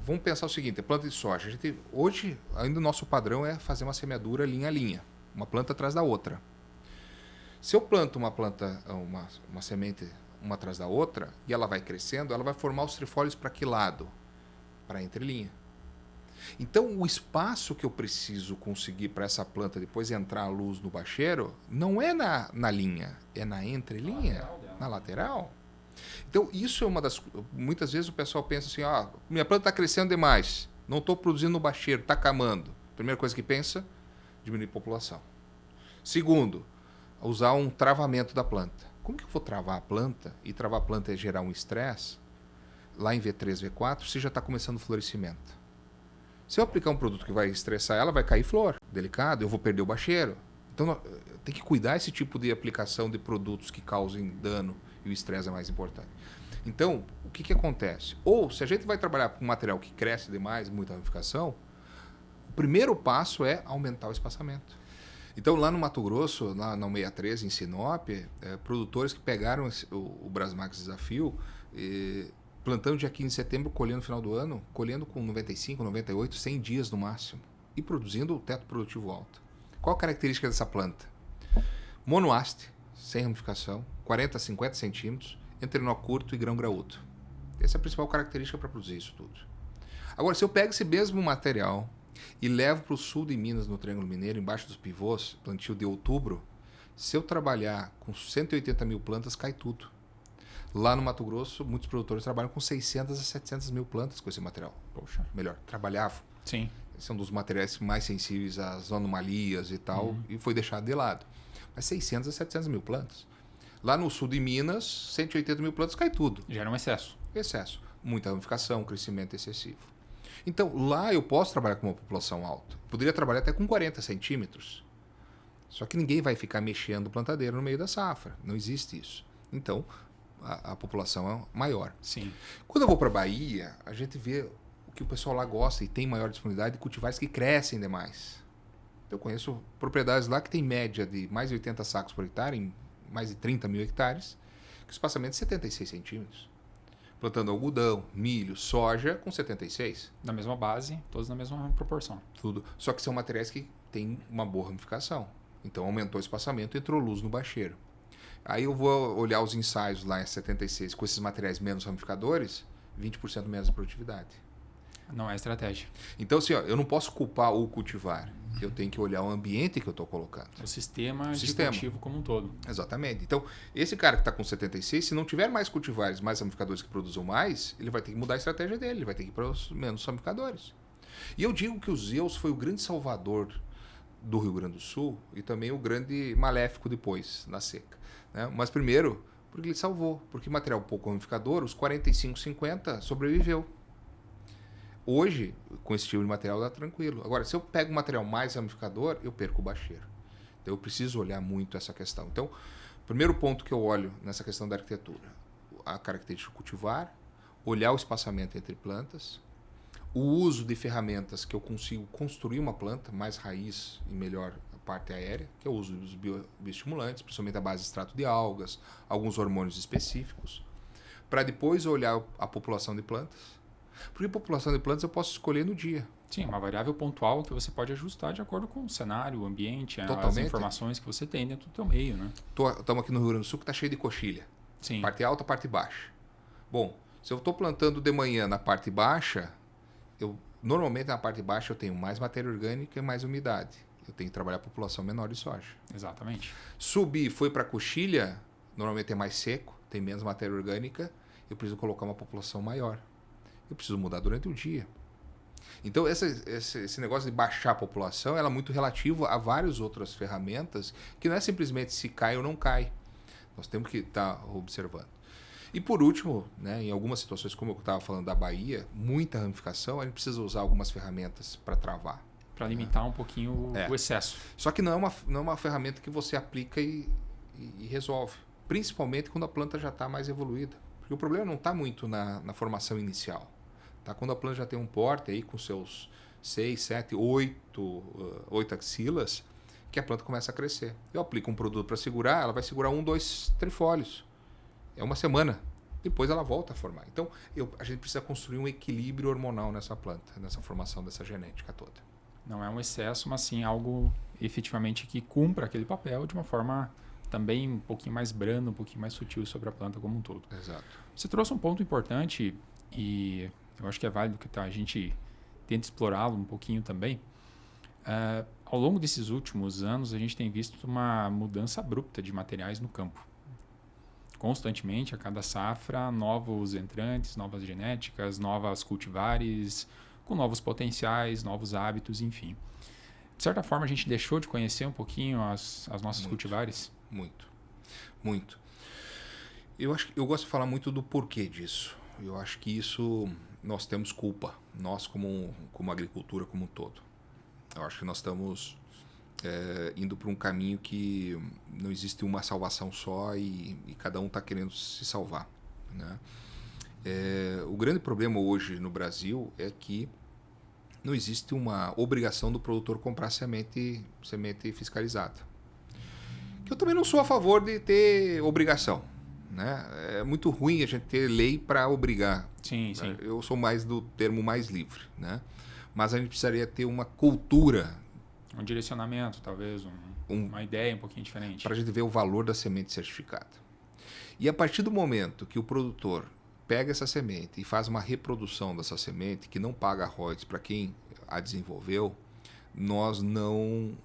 vamos pensar o seguinte, a planta de soja, hoje, ainda o nosso padrão é fazer uma semeadura linha a linha, uma planta atrás da outra. Se eu planto uma semente uma atrás da outra, e ela vai crescendo, ela vai formar os trifólios para que lado? Para a entrelinha. Então, o espaço que eu preciso conseguir para essa planta depois entrar a luz no bacheiro, não é na linha, é na entrelinha, na lateral. Então, isso é uma das... Muitas vezes o pessoal pensa assim, minha planta está crescendo demais, não estou produzindo no bacheiro, está camando. Primeira coisa que pensa, diminuir a população. Segundo, usar um travamento da planta. Como que eu vou travar a planta? E travar a planta é gerar um estresse. Lá em V3, V4, você já está começando o florescimento. Se eu aplicar um produto que vai estressar ela, vai cair flor. Delicado, eu vou perder o bacheiro. Então, tem que cuidar esse tipo de aplicação de produtos que causem dano. E o estresse é mais importante. Então, o que acontece? Ou, se a gente vai trabalhar com um material que cresce demais, muita ramificação, o primeiro passo é aumentar o espaçamento. Então, lá no Mato Grosso, lá na 63, em Sinop, produtores que pegaram o Brasmax Desafio, plantando dia 15 de setembro, colhendo no final do ano, colhendo com 95, 98, 100 dias no máximo, e produzindo o teto produtivo alto. Qual a característica dessa planta? Monohaste, sem ramificação, 40 a 50 centímetros, entrenó curto e grão graúdo. Essa é a principal característica para produzir isso tudo. Agora, se eu pego esse mesmo material e levo para o sul de Minas, no Triângulo Mineiro, embaixo dos pivôs, plantio de outubro, se eu trabalhar com 180 mil plantas, cai tudo. Lá no Mato Grosso, muitos produtores trabalham com 600 a 700 mil plantas com esse material. Poxa, melhor, trabalhavam. Sim. Esse é um dos materiais mais sensíveis às anomalias e tal, e foi deixado de lado. Mas 600 a 700 mil plantas. Lá no sul de Minas, 180 mil plantas, cai tudo. Gera um excesso. Excesso. Muita ramificação, crescimento excessivo. Então, lá eu posso trabalhar com uma população alta. Poderia trabalhar até com 40 centímetros. Só que ninguém vai ficar mexendo plantadeira no meio da safra. Não existe isso. Então, a população é maior. Sim. Quando eu vou para a Bahia, a gente vê o que o pessoal lá gosta e tem maior disponibilidade de cultivares que crescem demais. Eu conheço propriedades lá que tem média de mais de 80 sacos por hectare, em mais de 30 mil hectares, que o espaçamento é 76 centímetros. Plantando algodão, milho, soja com 76. Na mesma base, todos na mesma proporção. Tudo. Só que são materiais que têm uma boa ramificação. Então aumentou o espaçamento, entrou luz no bacheiro. Aí eu vou olhar os ensaios lá em 76 com esses materiais menos ramificadores, 20% menos de produtividade. Não é estratégia. Então, assim, ó, eu não posso culpar o cultivar. Eu tenho que olhar o ambiente que eu estou colocando. O sistema de cultivo como um todo. Exatamente. Então, esse cara que está com 76, se não tiver mais cultivares, mais ramificadores que produzam mais, ele vai ter que mudar a estratégia dele. Ele vai ter que ir para os menos ramificadores. E eu digo que o Zeus foi o grande salvador do Rio Grande do Sul e também o grande maléfico depois, na seca. Né? Mas primeiro, porque ele salvou. Porque material pouco ramificador, os 45, 50 sobreviveu. Hoje, com esse tipo de material, dá tranquilo. Agora, se eu pego um material mais ramificador, eu perco o bacheiro. Então, eu preciso olhar muito essa questão. Então, o primeiro ponto que eu olho nessa questão da arquitetura, a característica cultivar, olhar o espaçamento entre plantas, o uso de ferramentas que eu consigo construir uma planta mais raiz e melhor a parte aérea, que é o uso dos bioestimulantes, principalmente a base de extrato de algas, alguns hormônios específicos, para depois olhar a população de plantas. Porque a população de plantas eu posso escolher no dia. Sim, uma variável pontual que você pode ajustar de acordo com o cenário, o ambiente, Totalmente. as informações que você tem dentro do teu meio, né? Estamos aqui no Rio Grande do Sul que está cheio de coxilha. Sim. Parte alta, parte baixa. Bom, se eu estou plantando de manhã na parte baixa, normalmente na parte baixa eu tenho mais matéria orgânica e mais umidade. Eu tenho que trabalhar a população menor de soja. Exatamente. Subir, foi para coxilha, normalmente é mais seco, tem menos matéria orgânica, eu preciso colocar uma população maior. Eu preciso mudar durante o dia. Então, esse negócio de baixar a população ela é muito relativo a várias outras ferramentas, que não é simplesmente se cai ou não cai. Nós temos que estar observando. E por último, né, em algumas situações, como eu estava falando da Bahia, muita ramificação, a gente precisa usar algumas ferramentas para travar. Para limitar um pouquinho o excesso. Só que não é uma ferramenta que você aplica e resolve. Principalmente quando a planta já está mais evoluída. Porque o problema não está muito na formação inicial. Tá? Quando a planta já tem um porte aí com seus 6, 7, 8 axilas, que a planta começa a crescer. Eu aplico um produto para segurar, ela vai segurar 1, 2 trifólios. É uma semana. Depois ela volta a formar. Então, a gente precisa construir um equilíbrio hormonal nessa planta, nessa formação dessa genética toda. Não é um excesso, mas sim algo efetivamente que cumpra aquele papel de uma forma também um pouquinho mais branda, um pouquinho mais sutil sobre a planta como um todo. Exato. Você trouxe um ponto importante e eu acho que é válido que a gente tente explorá-lo um pouquinho também. Ao longo desses últimos anos, a gente tem visto uma mudança abrupta de materiais no campo. Constantemente, a cada safra, novos entrantes, novas genéticas, novas cultivares, com novos potenciais, novos hábitos, enfim. De certa forma, a gente deixou de conhecer um pouquinho as nossas cultivares? Muito. Eu gosto de falar muito do porquê disso. Eu acho que isso nós temos culpa, nós como agricultura como um todo. Eu acho que nós estamos indo para um caminho que não existe uma salvação só e cada um está querendo se salvar. Né? O grande problema hoje no Brasil é que não existe uma obrigação do produtor comprar semente fiscalizada. Que eu também não sou a favor de ter obrigação. Né? É muito ruim a gente ter lei para obrigar. Sim, sim. Eu sou mais do termo mais livre. Né? Mas a gente precisaria ter uma cultura. Um direcionamento, talvez, uma ideia um pouquinho diferente. Para a gente ver o valor da semente certificada. E a partir do momento que o produtor pega essa semente e faz uma reprodução dessa semente, que não paga royalties para quem a desenvolveu, nós não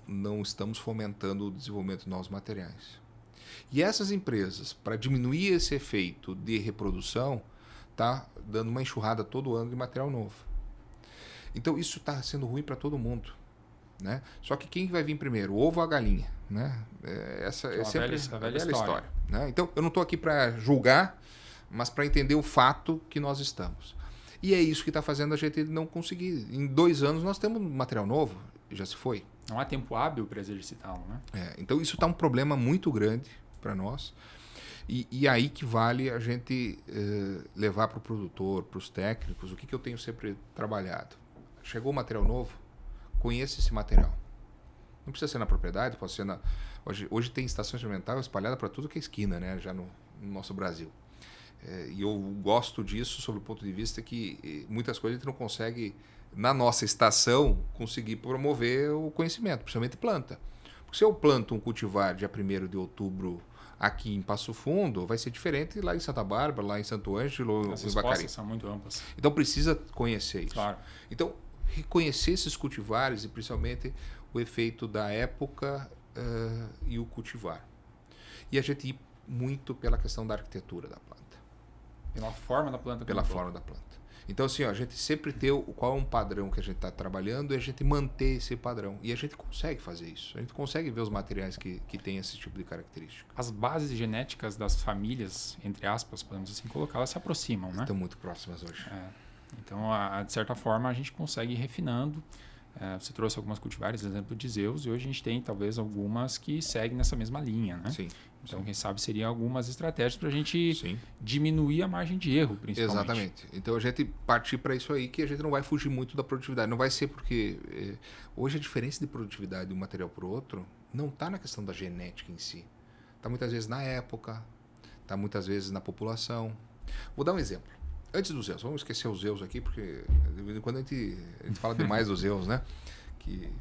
estamos fomentando o desenvolvimento de novos materiais. E essas empresas, para diminuir esse efeito de reprodução, tá dando uma enxurrada todo ano de material novo. Então isso está sendo ruim para todo mundo. Né? Só que quem vai vir primeiro, o ovo ou a galinha? Né? Essa é sempre a velha história. Né? Então eu não estou aqui para julgar, mas para entender o fato que nós estamos. E é isso que está fazendo a gente não conseguir. Em 2 anos nós temos material novo, já se foi. Não há tempo hábil para exercitá-lo, né? Então isso está um problema muito grande para nós. E aí que vale a gente levar para o produtor, para os técnicos, o que eu tenho sempre trabalhado. Chegou o material novo, conheça esse material. Não precisa ser na propriedade, pode ser na... Hoje tem estação experimental espalhada para tudo que é esquina, né? Já no nosso Brasil. E eu gosto disso sob o ponto de vista que muitas coisas a gente não consegue, na nossa estação, conseguir promover o conhecimento, principalmente planta. Porque se eu planto um cultivar dia 1º de outubro aqui em Passo Fundo, vai ser diferente lá em Santa Bárbara, lá em Santo Ângelo, As em Vacaria. respostas são muito amplas. Então precisa conhecer isso. Claro. Então, reconhecer esses cultivares e principalmente o efeito da época e o cultivar. E a gente ir muito pela questão da arquitetura da planta. Pela forma da planta. Pela forma da planta. Então, assim, a gente sempre ter qual é um padrão que a gente está trabalhando e a gente manter esse padrão. E a gente consegue fazer isso. A gente consegue ver os materiais que têm esse tipo de característica. As bases genéticas das famílias, entre aspas, podemos assim colocar, elas se aproximam, né? Estão muito próximas hoje. Então, de certa forma, a gente consegue ir refinando. Você trouxe algumas cultivares, exemplo de Zeus, e hoje a gente tem talvez algumas que seguem nessa mesma linha, né? Sim. Então, quem sabe seriam algumas estratégias para a gente Sim. diminuir a margem de erro, principalmente. Exatamente. Então, a gente partir para isso aí que a gente não vai fugir muito da produtividade. Não vai ser porque hoje a diferença de produtividade de um material para o outro não está na questão da genética em si. Está muitas vezes na época, está muitas vezes na população. Vou dar um exemplo. Antes dos Zeus, vamos esquecer os Zeus aqui, porque de vez em quando a gente fala demais dos Zeus, né? Que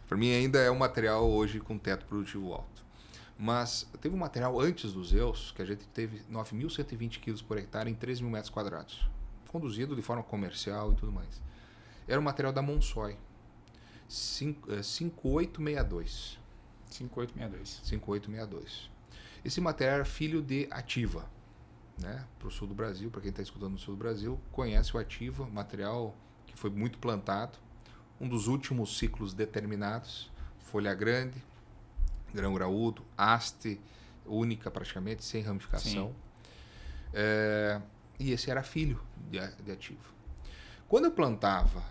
para mim ainda é um material hoje com teto produtivo alto. Mas teve um material antes dos Zeus que a gente teve 9.120 quilos por hectare em 13 mil metros quadrados. Conduzido de forma comercial e tudo mais. Era um material da Monsoy. 5862. 5862. 5862. Esse material era filho de Ativa. Né, para o sul do Brasil, para quem está escutando no sul do Brasil, conhece o Ativa, material que foi muito plantado, um dos últimos ciclos determinados, folha grande, grão graúdo, haste única praticamente, sem ramificação. E esse era filho de Ativa. Quando eu plantava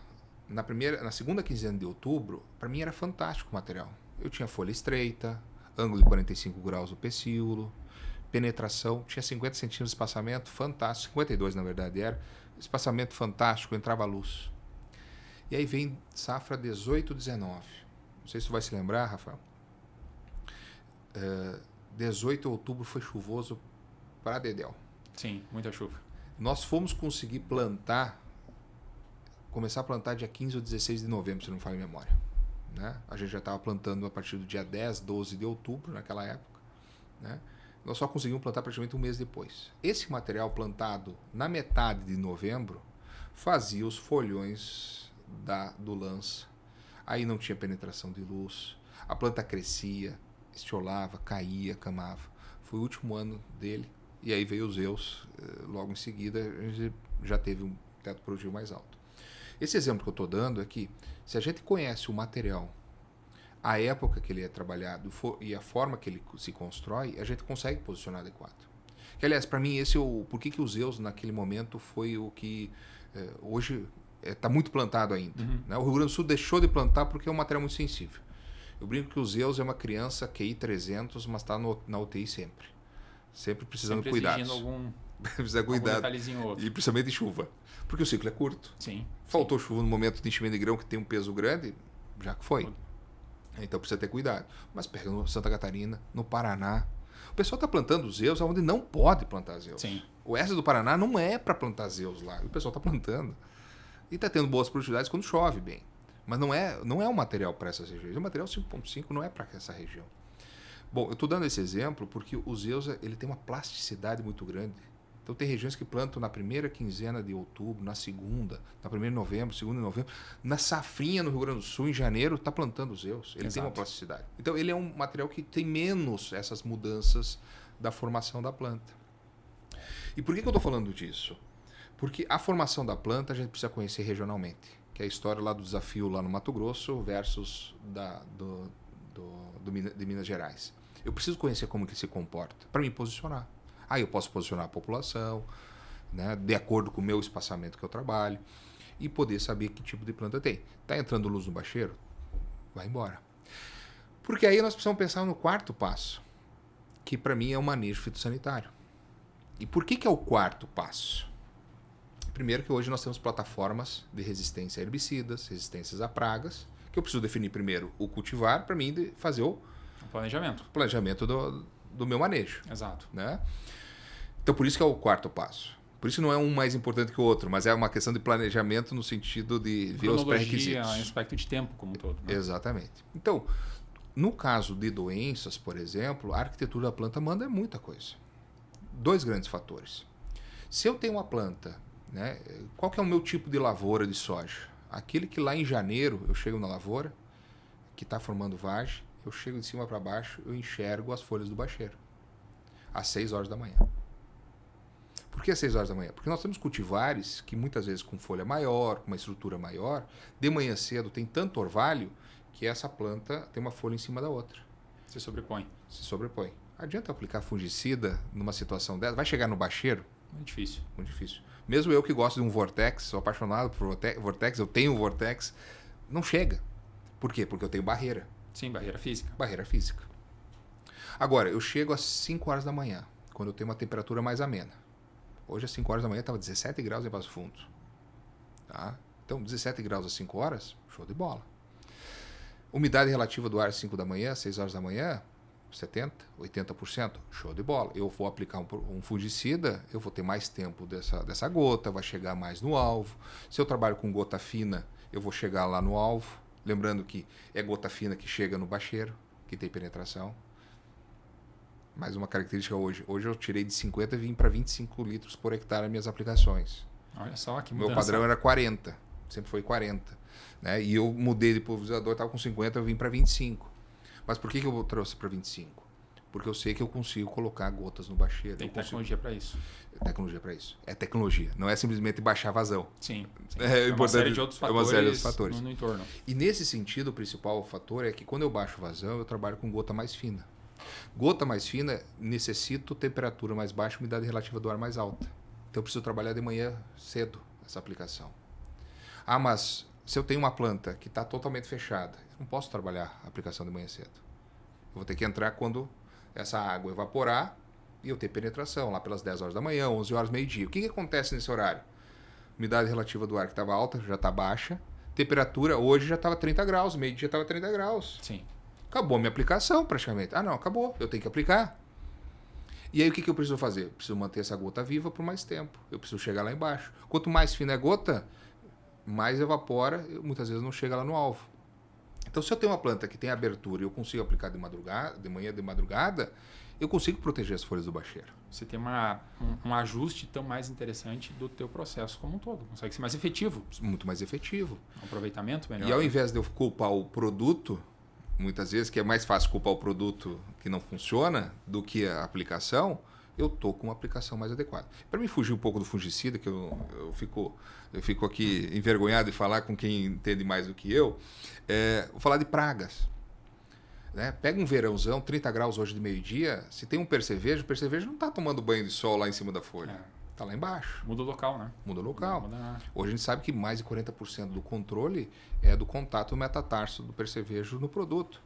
na segunda quinzena de outubro, para mim era fantástico o material. Eu tinha folha estreita, ângulo de 45 graus do pecíolo, penetração, tinha 50 centímetros de espaçamento, fantástico, 52 na verdade era, espaçamento fantástico, entrava luz. E aí vem safra 18, 19. Não sei se tu vai se lembrar, Rafael. 18 de outubro foi chuvoso para Dedéu. Sim, muita chuva. Nós fomos conseguir começar a plantar dia 15 ou 16 de novembro, se não me falha a memória. Né? A gente já estava plantando a partir do dia 10, 12 de outubro, naquela época. Né? Nós só conseguimos plantar praticamente um mês depois. Esse material plantado na metade de novembro fazia os folhões do lança. Aí não tinha penetração de luz. A planta crescia, estiolava, caía, camava. Foi o último ano dele. E aí veio os Zeus. Logo em seguida, a gente já teve um teto produtivo mais alto. Esse exemplo que eu estou dando é que se a gente conhece o material, a época que ele é trabalhado e a forma que ele se constrói, a gente consegue posicionar adequado. Que, aliás, para mim, esse é por que o Zeus, naquele momento, foi o que hoje está muito plantado ainda. Uhum. Né? O Rio Grande do Sul deixou de plantar porque é um material muito sensível. Eu brinco que o Zeus é uma criança QI 300, mas está na UTI sempre. Sempre precisando de cuidados. Precisa cuidar. E principalmente de chuva. Porque o ciclo é curto. Sim. Faltou chuva no momento de enchimento de grão, que tem um peso grande, já que foi. Então precisa ter cuidado. Mas pega no Santa Catarina, no Paraná. O pessoal está plantando Zeus onde não pode plantar Zeus. Sim. O oeste do Paraná não é para plantar Zeus lá. O pessoal está plantando. E está tendo boas produtividades quando chove bem. Mas não é um material para essas regiões. O material 5.5 não é para essa região. Bom, eu estou dando esse exemplo porque o Zeus ele tem uma plasticidade muito grande. Então tem regiões que plantam na primeira quinzena de outubro, na segunda, na primeira de novembro, segunda de novembro. Na safrinha no Rio Grande do Sul, em janeiro, está plantando o Zeus. Ele tem uma plasticidade. Então ele é um material que tem menos essas mudanças da formação da planta. E por que eu estou falando disso? Porque a formação da planta a gente precisa conhecer regionalmente. Que é a história lá do desafio lá no Mato Grosso versus de Minas Gerais. Eu preciso conhecer como que se comporta para me posicionar. Aí eu posso posicionar a população, né, de acordo com o meu espaçamento que eu trabalho, e poder saber que tipo de planta tem. Está entrando luz no bacheiro? Vai embora. Porque aí nós precisamos pensar no quarto passo, que para mim é o manejo fitossanitário. E por que é o quarto passo? Primeiro que hoje nós temos plataformas de resistência a herbicidas, resistências a pragas, que eu preciso definir primeiro o cultivar para mim fazer o planejamento do meu manejo. Exato. Né? Então por isso que é o quarto passo. Por isso não é um mais importante que o outro, mas é uma questão de planejamento no sentido de ver os pré-requisitos. Em aspecto de tempo como um todo. Né? Exatamente. Então, no caso de doenças, por exemplo, a arquitetura da planta manda muita coisa. 2 grandes fatores. Se eu tenho uma planta, né, qual que é o meu tipo de lavoura de soja? Aquele que lá em janeiro eu chego na lavoura, que está formando vagem, eu chego de cima para baixo, eu enxergo as folhas do bacheiro. Às 6 horas da manhã. Por que às 6 horas da manhã? Porque nós temos cultivares que muitas vezes com folha maior, com uma estrutura maior, de manhã cedo tem tanto orvalho que essa planta tem uma folha em cima da outra. Se sobrepõe. Se sobrepõe. Adianta aplicar fungicida numa situação dessa? Vai chegar no bacheiro? Muito difícil. Muito difícil. Mesmo eu que gosto de um Vortex, sou apaixonado por Vortex, eu tenho um Vortex, não chega. Por quê? Porque eu tenho barreira. Sim, barreira física. Barreira física. Agora, eu chego às 5 horas da manhã, quando eu tenho uma temperatura mais amena. Hoje às 5 horas da manhã estava 17 graus em Passo Fundo. Tá? Então, 17 graus às 5 horas, show de bola. Umidade relativa do ar às 5 da manhã, 6 horas da manhã, 70%, 80%, show de bola. Eu vou aplicar um fungicida, eu vou ter mais tempo dessa gota, vai chegar mais no alvo. Se eu trabalho com gota fina, eu vou chegar lá no alvo. Lembrando que é gota fina que chega no bacheiro, que tem penetração. Mais uma característica hoje. Hoje eu tirei de 50 e vim para 25 litros por hectare as minhas aplicações. Olha só que mudança. Meu padrão era 40, sempre foi 40. Né? E eu mudei de pulverizador, estava com 50, eu vim para 25. Mas por que eu trouxe para 25? Porque eu sei que eu consigo colocar gotas no bacheiro. Tem tecnologia para isso. Tecnologia para isso. É tecnologia. Não é simplesmente baixar vazão. Sim. É uma série de outros fatores, uma série de outros fatores. No entorno. E nesse sentido, o principal fator é que quando eu baixo vazão, eu trabalho com gota mais fina. Gota mais fina necessita temperatura mais baixa e umidade relativa do ar mais alta. Então eu preciso trabalhar de manhã cedo essa aplicação. Ah, mas se eu tenho uma planta que está totalmente fechada, eu não posso trabalhar a aplicação de manhã cedo. Eu vou ter que entrar quando essa água evaporar e eu ter penetração, lá pelas 10 horas da manhã, 11 horas, meio-dia. O que acontece nesse horário? Umidade relativa do ar que estava alta já está baixa. Temperatura hoje já estava 30 graus, meio-dia estava 30 graus. Sim. Acabou a minha aplicação praticamente. Ah, não, acabou. Eu tenho que aplicar. E aí o que eu preciso fazer? Eu preciso manter essa gota viva por mais tempo. Eu preciso chegar lá embaixo. Quanto mais fina é a gota, mais evapora, muitas vezes não chega lá no alvo. Então, se eu tenho uma planta que tem abertura e eu consigo aplicar de madrugada, de manhã, de madrugada, eu consigo proteger as folhas do bacheiro. Você tem um ajuste tão mais interessante do teu processo como um todo. Consegue ser mais efetivo. Muito mais efetivo. Um aproveitamento melhor. E ao invés de eu culpar o produto, muitas vezes, que é mais fácil culpar o produto que não funciona do que a aplicação, eu estou com uma aplicação mais adequada. Para mim fugir um pouco do fungicida, que eu fico aqui envergonhado de falar com quem entende mais do que eu, vou falar de pragas. Né? Pega um verãozão, 30 graus hoje de meio-dia, se tem um percevejo, o percevejo não está tomando banho de sol lá em cima da folha. Está lá embaixo. Muda o local, né? Muda o local. Hoje a gente sabe que mais de 40% do controle é do contato metatarso do percevejo no produto.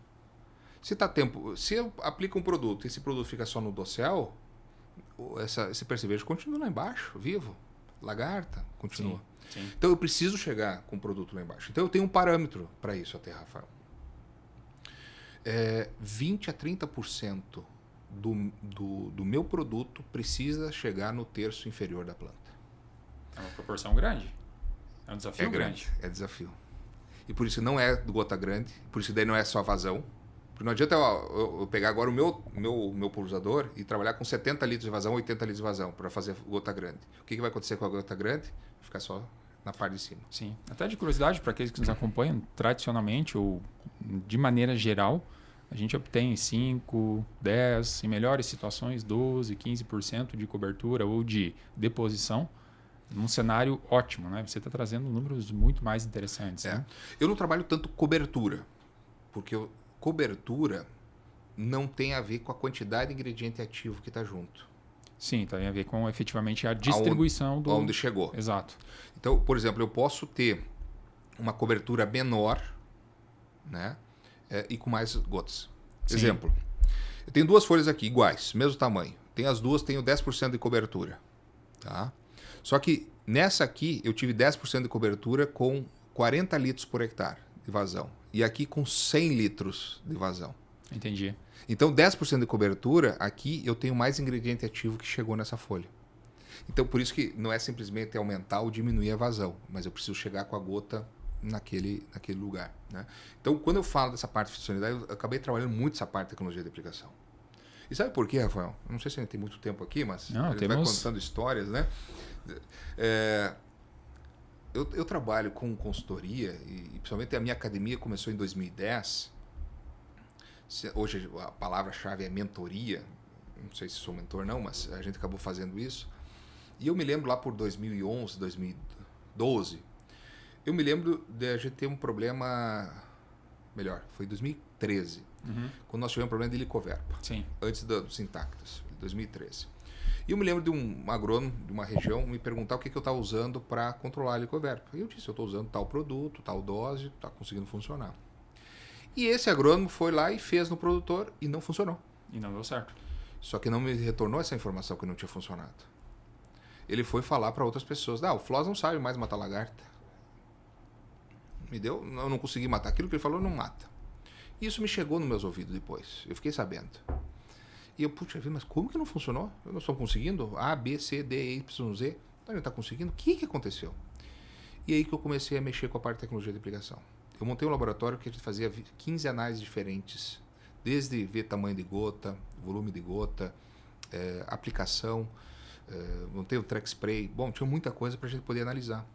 Se eu aplico um produto e esse produto fica só no dossel, esse percevejo continua lá embaixo, vivo. Lagarta, continua. Sim. Então eu preciso chegar com o produto lá embaixo. Então eu tenho um parâmetro para isso até, Rafael. 20 a 30% do meu produto precisa chegar no terço inferior da planta. É uma proporção grande. É um desafio grande. É desafio. E por isso não é gota grande, por isso daí não é só vazão. Porque não adianta eu pegar agora o meu pulverizador e trabalhar com 70 litros de vazão, 80 litros de vazão para fazer gota grande. O que vai acontecer com a gota grande? Vai ficar só na parte de cima. Sim. Até de curiosidade, para aqueles que nos acompanham, tradicionalmente ou de maneira geral, a gente obtém 5, 10, em melhores situações, 12, 15% de cobertura ou de deposição, num cenário ótimo, né? Você está trazendo números muito mais interessantes. Né? Eu não trabalho tanto cobertura, porque cobertura não tem a ver com a quantidade de ingrediente ativo que está junto. Sim, tem a ver com efetivamente a distribuição do... Onde chegou. Exato. Então, por exemplo, eu posso ter uma cobertura menor, né? e com mais gotas. Sim. Exemplo, eu tenho 2 folhas aqui iguais, mesmo tamanho. Tem as duas, tenho 10% de cobertura. Tá? Só que nessa aqui eu tive 10% de cobertura com 40 litros por hectare de vazão. E aqui com 100 litros de vazão. Entendi. Então 10% de cobertura, aqui eu tenho mais ingrediente ativo que chegou nessa folha. Então por isso que não é simplesmente aumentar ou diminuir a vazão, mas eu preciso chegar com a gota naquele lugar. Né? Então quando eu falo dessa parte de funcionalidade, eu acabei trabalhando muito essa parte de tecnologia de aplicação. E sabe por quê, Rafael? Eu não sei se a gente tem muito tempo aqui, mas não, a gente vai contando histórias, né? Eu trabalho com consultoria e principalmente a minha academia começou em 2010. Hoje a palavra-chave é mentoria. Não sei se sou mentor não, mas a gente acabou fazendo isso. E eu me lembro lá por 2011, 2012, eu me lembro de a gente ter um problema... Melhor, foi 2013, quando nós tivemos um problema de Helicoverpa. Sim. Antes dos Intactas, 2013. E eu me lembro de um agrônomo de uma região me perguntar o que eu estava usando para controlar a Helicoverpa. E eu disse, eu estou usando tal produto, tal dose, está conseguindo funcionar. E esse agrônomo foi lá e fez no produtor e não funcionou. E não deu certo. Só que não me retornou essa informação que não tinha funcionado. Ele foi falar para outras pessoas, o Floss não sabe mais matar lagarta. Eu não consegui matar. Aquilo que ele falou não mata. Isso me chegou nos meus ouvidos depois. Eu fiquei sabendo. E eu, puxa vida, mas como que não funcionou? Eu não estou conseguindo? A, B, C, D, Y, Z. Não, ele está conseguindo? O que aconteceu? E aí que eu comecei a mexer com a parte de tecnologia de aplicação. Eu montei um laboratório que a gente fazia 15 análises diferentes. Desde ver tamanho de gota, volume de gota, aplicação. Montei o track spray. Bom, tinha muita coisa para a gente poder analisar.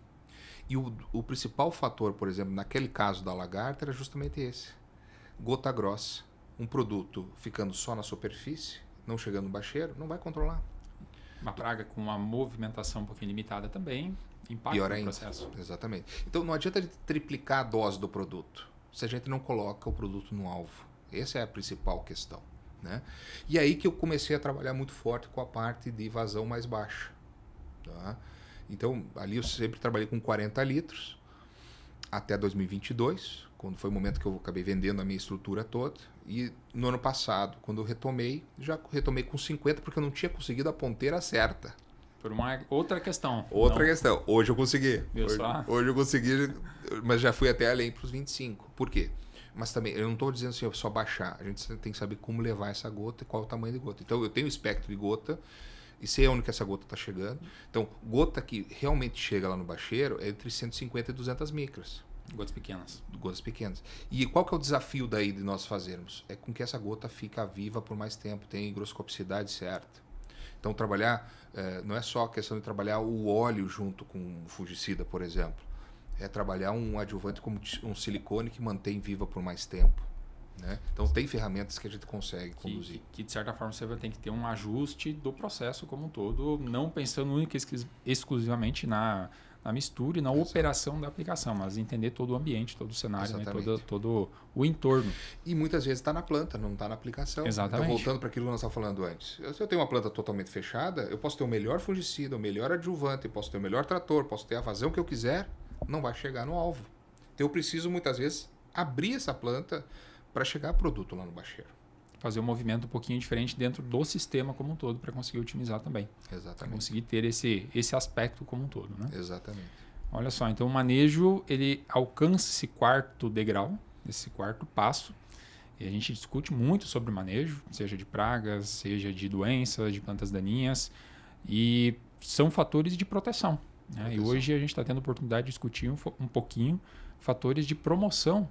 E o principal fator, por exemplo, naquele caso da lagarta, era justamente esse. Gota grossa. Um produto ficando só na superfície, não chegando no bacheiro, não vai controlar. Uma praga com uma movimentação um pouquinho limitada também impacta Pior o ainda. processo. Exatamente. Então não adianta a gente triplicar a dose do produto se a gente não coloca o produto no alvo. Essa é a principal questão. Né? E aí que eu comecei a trabalhar muito forte com a parte de vazão mais baixa. Tá? Então, ali eu sempre trabalhei com 40 litros até 2022, quando foi o momento que eu acabei vendendo a minha estrutura toda. E no ano passado, quando eu retomei, já retomei com 50, porque eu não tinha conseguido a ponteira certa. Por uma outra questão. Outra questão. Hoje eu consegui. Hoje eu consegui, mas já fui até além para os 25. Por quê? Mas também, eu não estou dizendo assim, só baixar. A gente tem que saber como levar essa gota e qual é o tamanho de gota. Então, eu tenho o espectro de gota, e sei onde que essa gota está chegando. Então, gota que realmente chega lá no bacheiro é entre 150 e 200 micras. Gotas pequenas. Gotas pequenas. E qual que é o desafio daí de nós fazermos? É com que essa gota fica viva por mais tempo, tem higroscopicidade certa. Então, trabalhar, não é só a questão de trabalhar o óleo junto com um fungicida, por exemplo. É trabalhar um adjuvante como um silicone que mantém viva por mais tempo. Né? Então tem ferramentas que a gente consegue conduzir. Que de certa forma você vai ter que ter um ajuste do processo como um todo, não pensando única e exclusivamente na mistura e na operação da aplicação, mas entender todo o ambiente, todo o cenário, né? todo o entorno. E muitas vezes está na planta, não está na aplicação. Exatamente. Então voltando para aquilo que nós estávamos falando antes. Se eu tenho uma planta totalmente fechada, eu posso ter o melhor fungicida, o melhor adjuvante, eu posso ter o melhor trator, posso ter a vazão que eu quiser, não vai chegar no alvo. Então eu preciso muitas vezes abrir essa planta para chegar produto lá no bacheiro. Fazer um movimento um pouquinho diferente dentro do sistema como um todo para conseguir otimizar também. Exatamente. Para conseguir ter esse aspecto como um todo. Né? Exatamente. Olha só, então o manejo ele alcança esse quarto degrau, esse quarto passo. E a gente discute muito sobre o manejo, seja de pragas, seja de doenças, de plantas daninhas. E são fatores de proteção. Né? E hoje a gente está tendo a oportunidade de discutir um pouquinho fatores de promoção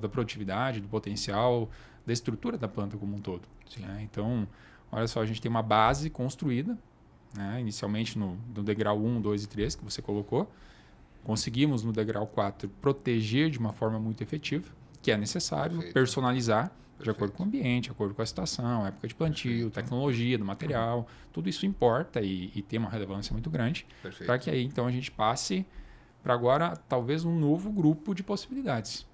da produtividade, do potencial, da estrutura da planta como um todo. Né? Então, olha só, a gente tem uma base construída, né? Inicialmente no degrau 1, 2 e 3 que você colocou. Conseguimos no degrau 4 proteger de uma forma muito efetiva, que é necessário personalizar de acordo com o ambiente, de acordo com a situação, época de plantio, tecnologia do material. Tudo isso importa e tem uma relevância muito grande para que aí então a gente passe para agora talvez um novo grupo de possibilidades.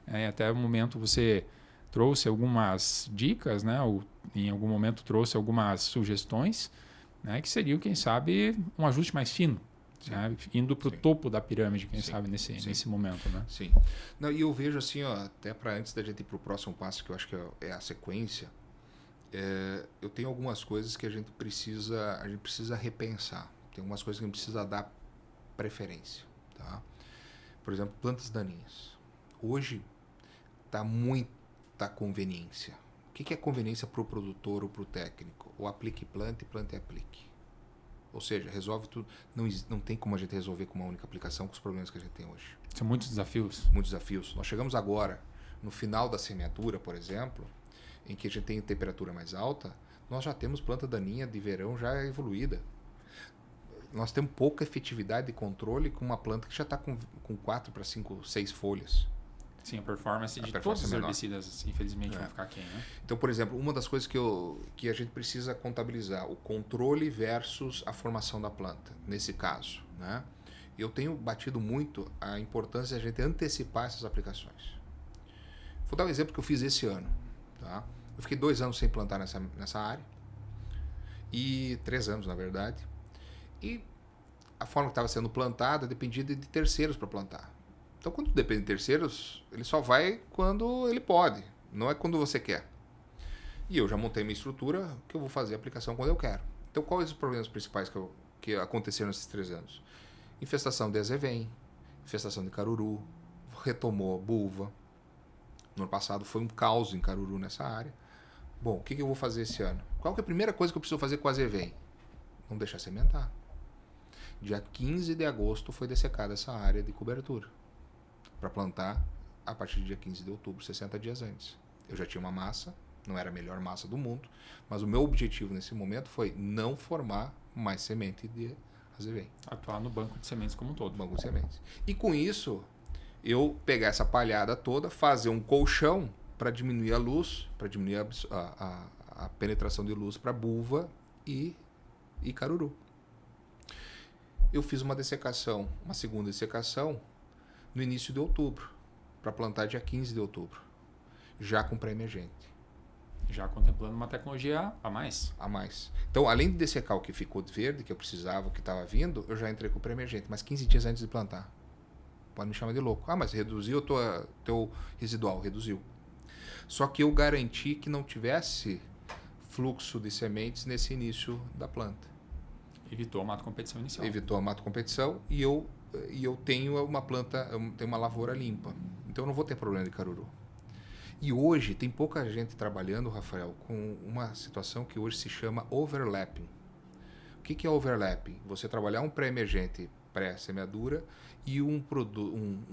Até o momento você trouxe algumas dicas, né? Ou em algum momento trouxe algumas sugestões, né? Que seriam, quem sabe, um ajuste mais fino. né? Indo para o topo da pirâmide, quem sabe, Sim. nesse momento. Né? Sim. Não, e eu vejo assim, ó, até para antes da gente ir para o próximo passo, que eu acho que é a sequência, eu tenho algumas coisas que a gente precisa repensar. Tem algumas coisas que a gente precisa dar preferência. Tá? Por exemplo, plantas daninhas. Hoje está muita conveniência. O que é conveniência para o produtor ou para o técnico? O aplique e plante e aplique. Ou seja, resolve tudo. Não tem como a gente resolver com uma única aplicação com os problemas que a gente tem hoje. São muitos desafios. Muitos desafios. Nós chegamos agora, no final da semeadura, por exemplo, em que a gente tem temperatura mais alta, nós já temos planta daninha de verão já evoluída. Nós temos pouca efetividade de controle com uma planta que já está com 4 para 5, 6 folhas. Sim, a performance de todos os herbicidas, infelizmente, vão ficar aquém, né? Então, por exemplo, uma das coisas que a gente precisa contabilizar, o controle versus a formação da planta, nesse caso. Né? Eu tenho batido muito a importância de a gente antecipar essas aplicações. Vou dar um exemplo que eu fiz esse ano. Tá? Eu fiquei 2 anos sem plantar nessa área, e 3 anos, na verdade. E a forma que estava sendo plantada dependia de terceiros para plantar. Então, quando depende de terceiros, ele só vai quando ele pode, não é quando você quer. E eu já montei minha estrutura que eu vou fazer a aplicação quando eu quero. Então, quais os problemas principais que aconteceram nesses 3 anos? Infestação de azevém, infestação de caruru, retomou bulva. No ano passado foi um caos em caruru nessa área. Bom, o que eu vou fazer esse ano? Qual que é a primeira coisa que eu preciso fazer com azevém? Não deixar sementar. Dia 15 de agosto foi dessecada essa área de cobertura para plantar a partir do dia 15 de outubro, 60 dias antes. Eu já tinha uma massa, não era a melhor massa do mundo, mas o meu objetivo nesse momento foi não formar mais semente de azevém. Atuar no banco de sementes como um todo. Banco de sementes. E com isso, eu pegar essa palhada toda, fazer um colchão para diminuir a luz, para diminuir a penetração de luz para bulva e caruru. Eu fiz uma dessecação, uma segunda dessecação, no início de outubro, para plantar dia 15 de outubro, já com pré-emergente. Já contemplando uma tecnologia a mais. A mais. Então, além de dessecar o que ficou verde, que eu precisava, o que estava vindo, eu já entrei com pré-emergente, mas 15 dias antes de plantar. Pode me chamar de louco. Ah, mas reduziu o teu residual? Reduziu. Só que eu garanti que não tivesse fluxo de sementes nesse início da planta. Evitou a mato-competição inicial. Evitou a mato-competição e eu tenho uma planta, eu tenho uma lavoura limpa. Então eu não vou ter problema de caruru. E hoje tem pouca gente trabalhando, Rafael, com uma situação que hoje se chama overlapping. O que é overlapping? Você trabalhar um pré-emergente pré-semeadura e um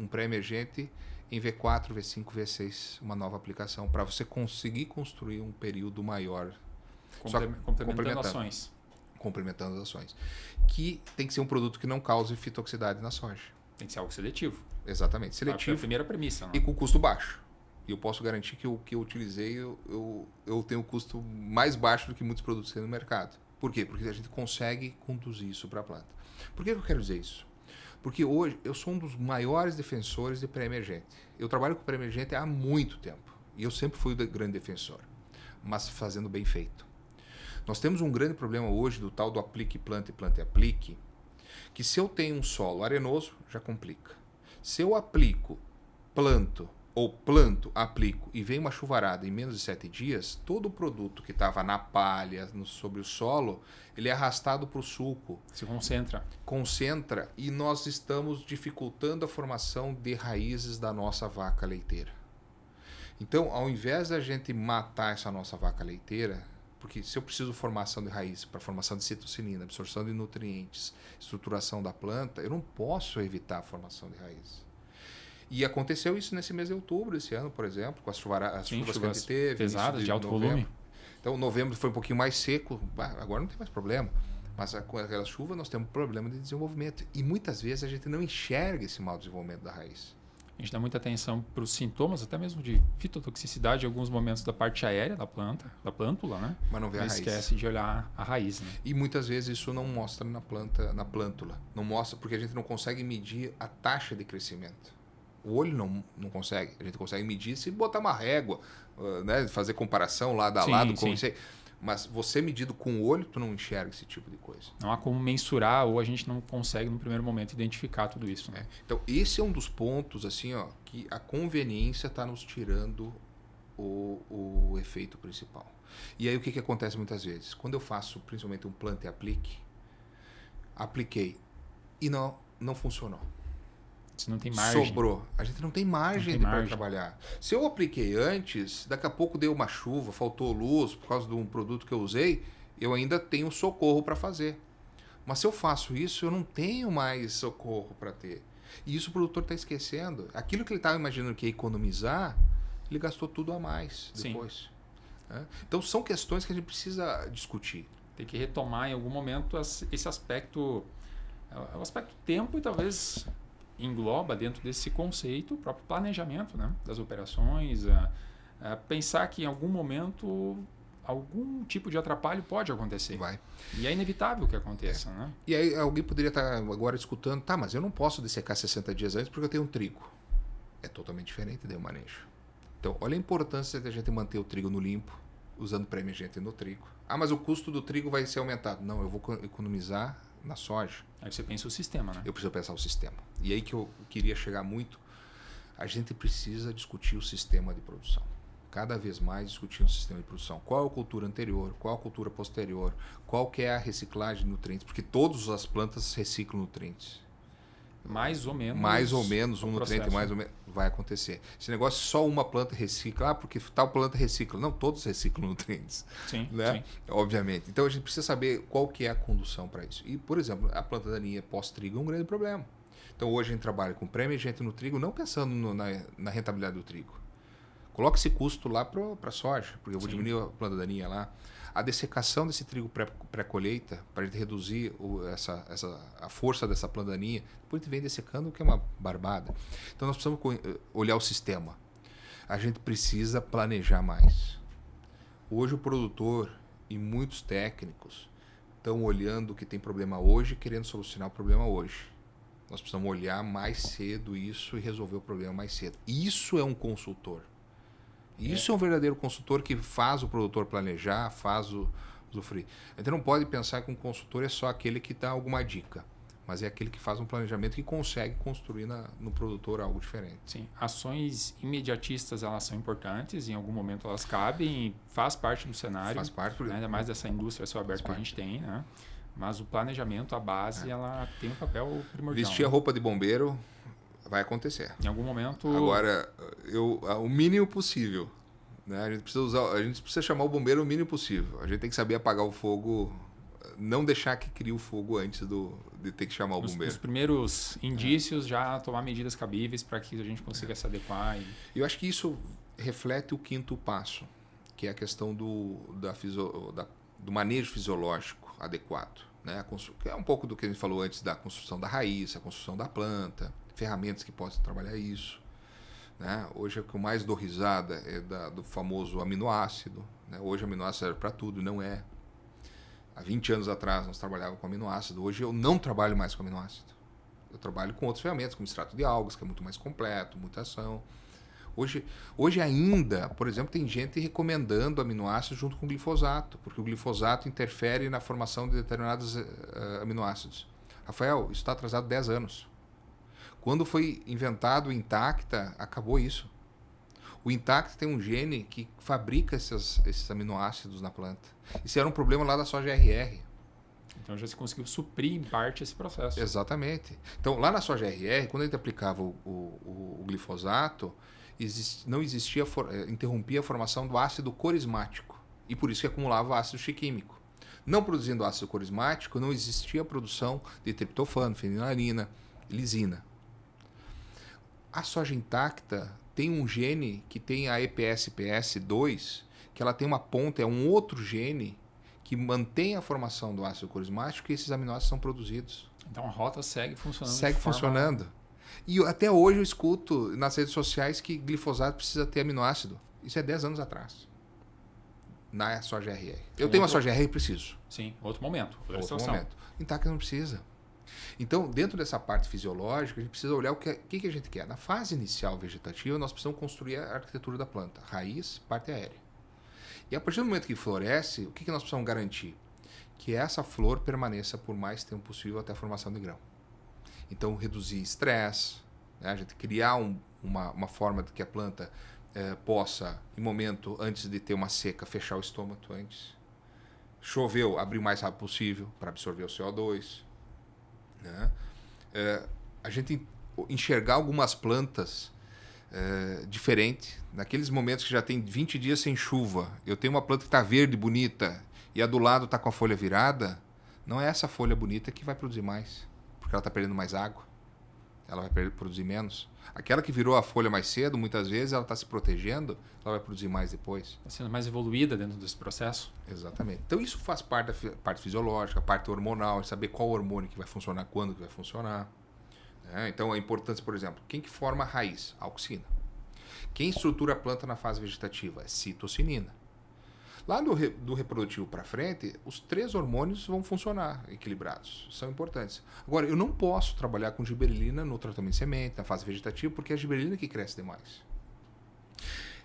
pré-emergente em V4, V5, V6, uma nova aplicação, para você conseguir construir um período maior. Complementando ações. Complementando as ações. Que tem que ser um produto que não cause fitoxicidade na soja. Tem que ser algo seletivo. Exatamente, seletivo. É a primeira premissa. Não? E com custo baixo. E eu posso garantir que o que eu utilizei, eu tenho um custo mais baixo do que muitos produtos que tem no mercado. Por quê? Porque a gente consegue conduzir isso para a planta. Por que eu quero dizer isso? Porque hoje eu sou um dos maiores defensores de pré-emergente. Eu trabalho com pré-emergente há muito tempo. E eu sempre fui o grande defensor. Mas fazendo bem feito. Nós temos um grande problema hoje do tal do aplique, plante, plante, aplique, que se eu tenho um solo arenoso, já complica. Se eu aplico, planto, aplico e vem uma chuvarada em menos de 7 dias, todo o produto que estava na palha, sobre o solo, ele é arrastado para o sulco. Se concentra. Concentra e nós estamos dificultando a formação de raízes da nossa vaca leiteira. Então, ao invés da gente matar essa nossa vaca leiteira, porque se eu preciso de formação de raiz para formação de citocinina, absorção de nutrientes, estruturação da planta, eu não posso evitar a formação de raiz. E aconteceu isso nesse mês de outubro, esse ano, por exemplo, com as chuvas que a gente teve. Pesadas, de alto volume. Então, novembro foi um pouquinho mais seco, agora não tem mais problema. Mas com aquelas chuvas nós temos problema de desenvolvimento. E muitas vezes a gente não enxerga esse mau desenvolvimento da raiz. A gente dá muita atenção para os sintomas, até mesmo de fitotoxicidade em alguns momentos da parte aérea da planta, da plântula, né? Mas não vê a raiz. Esquece de olhar a raiz, né? E muitas vezes isso não mostra na plântula. Não mostra porque a gente não consegue medir a taxa de crescimento. O olho não consegue. A gente consegue medir se botar uma régua, né? Fazer comparação lado a lado com isso aí. Mas você medido com o olho, tu não enxerga esse tipo de coisa. Não há como mensurar ou a gente não consegue no primeiro momento identificar tudo isso. Né? Então, esse é um dos pontos assim, ó, que a conveniência está nos tirando o efeito principal. E aí o que acontece muitas vezes? Quando eu faço principalmente um planta e aplique, apliquei e não funcionou. Você não tem margem. Sobrou. A gente não tem margem para trabalhar. Se eu apliquei antes, daqui a pouco deu uma chuva, faltou luz por causa de um produto que eu usei, eu ainda tenho socorro para fazer. Mas se eu faço isso, eu não tenho mais socorro para ter. E isso o produtor está esquecendo. Aquilo que ele estava imaginando que ia economizar, ele gastou tudo a mais depois. Né? Então são questões que a gente precisa discutir. Tem que retomar em algum momento esse aspecto, o aspecto tempo e talvez engloba dentro desse conceito o próprio planejamento, né, das operações, pensar que em algum momento algum tipo de atrapalho pode acontecer. Vai. E é inevitável que aconteça. Né? E aí alguém poderia estar agora escutando, tá, mas eu não posso dessecar 60 dias antes porque eu tenho um trigo. É totalmente diferente do manejo. Então, olha a importância da gente manter o trigo no limpo, usando pré-emergente no trigo. Ah, mas o custo do trigo vai ser aumentado. Não, eu vou economizar na soja. Aí você pensa o sistema, né? Eu preciso pensar o sistema. E aí que eu queria chegar muito, a gente precisa discutir o sistema de produção. Cada vez mais discutindo o sistema de produção. Qual é a cultura anterior, qual a cultura posterior, qual que é a reciclagem de nutrientes, porque todas as plantas reciclam nutrientes. Mais ou menos um nutriente mais ou menos vai acontecer. Esse negócio só uma planta recicla, porque tal planta recicla. Não, todos reciclam nutrientes. Sim, né? Sim. Obviamente. Então a gente precisa saber qual que é a condução para isso. E, por exemplo, a planta daninha pós-trigo é um grande problema. Então hoje a gente trabalha com pré-emergente no trigo, não pensando na rentabilidade do trigo. Coloque esse custo lá para a soja, porque eu vou diminuir a planta daninha lá. A dessecação desse trigo pré-colheita, para a gente reduzir a força dessa planta daninha, depois a gente vem dessecando, o que é uma barbada. Então nós precisamos olhar o sistema. A gente precisa planejar mais. Hoje o produtor e muitos técnicos estão olhando o que tem problema hoje, querendo solucionar o problema hoje. Nós precisamos olhar mais cedo isso e resolver o problema mais cedo. Isso é um consultor. Isso é um verdadeiro consultor que faz o produtor planejar, faz o usufruir. A gente não pode pensar que um consultor é só aquele que dá alguma dica, mas é aquele que faz um planejamento e consegue construir no produtor algo diferente. Sim, ações imediatistas elas são importantes, em algum momento elas cabem, faz parte do cenário, faz parte, né, ainda mais dessa indústria a céu aberto que a gente tem, né? Mas o planejamento, a base, ela tem um papel primordial. Vestir a roupa de bombeiro vai acontecer. Em algum momento... Agora, o mínimo possível. Né? A gente precisa chamar o bombeiro o mínimo possível. A gente tem que saber apagar o fogo, não deixar que crie o fogo antes de ter que chamar o bombeiro. Os primeiros indícios, já tomar medidas cabíveis para que a gente consiga se adequar. Eu acho que isso reflete o quinto passo, que é a questão do manejo fisiológico adequado. Né? Que é um pouco do que a gente falou antes da construção da raiz, a construção da planta, ferramentas que possam trabalhar isso. Né? Hoje o que eu mais dou risada é do famoso aminoácido. Né? Hoje o aminoácido serve para tudo, não é. Há 20 anos atrás nós trabalhávamos com aminoácido, hoje eu não trabalho mais com aminoácido. Eu trabalho com outras ferramentas, como extrato de algas, que é muito mais completo, muita ação. Hoje ainda, por exemplo, tem gente recomendando aminoácidos junto com glifosato, porque o glifosato interfere na formação de determinados aminoácidos. Rafael, isso está atrasado 10 anos. Quando foi inventado o Intacta, acabou isso. O Intacta tem um gene que fabrica esses aminoácidos na planta. Isso era um problema lá da soja RR. Então já se conseguiu suprir em parte esse processo. Exatamente. Então lá na soja RR, quando a gente aplicava o glifosato, não existia, interrompia a formação do ácido corismático. E por isso que acumulava ácido chiquímico. Não produzindo ácido corismático, não existia a produção de triptofano, fenilalanina, lisina. A soja intacta tem um gene que tem a EPS-PS2, que ela tem uma ponta, é um outro gene que mantém a formação do ácido corismático e esses aminoácidos são produzidos. Então a rota segue funcionando. Segue funcionando. E até hoje eu escuto nas redes sociais que glifosato precisa ter aminoácido. Isso é 10 anos atrás. Na soja RR. Eu tenho uma soja RR e preciso. Sim, outro momento. Outro momento. Intacta não precisa. Então, dentro dessa parte fisiológica, a gente precisa olhar o que a gente quer. Na fase inicial vegetativa, nós precisamos construir a arquitetura da planta. Raiz, parte aérea. E a partir do momento que floresce, o que nós precisamos garantir? Que essa flor permaneça por mais tempo possível até a formação de grão. Então, reduzir estresse, né? A gente criar uma forma de que a planta possa, em momento antes de ter uma seca, fechar o estômago antes. Choveu, abrir o mais rápido possível para absorver o CO2. Né? A gente enxergar algumas plantas diferente. Naqueles momentos que já tem 20 dias sem chuva, eu tenho uma planta que está verde, bonita, e a do lado está com a folha virada, não é essa folha bonita que vai produzir mais, porque ela está perdendo mais água, ela vai produzir menos. Aquela que virou a folha mais cedo, muitas vezes ela está se protegendo, ela vai produzir mais depois. Está sendo mais evoluída dentro desse processo. Exatamente. Então isso faz parte da parte fisiológica, a parte hormonal, de saber qual hormônio que vai funcionar, quando que vai funcionar. Então a importância, por exemplo, quem que forma a raiz? A auxina. Quem estrutura a planta na fase vegetativa? É citocinina. Lá do reprodutivo para frente, os 3 hormônios vão funcionar equilibrados, são importantes. Agora, eu não posso trabalhar com gibberellina no tratamento de semente, na fase vegetativa, porque é a gibberellina que cresce demais.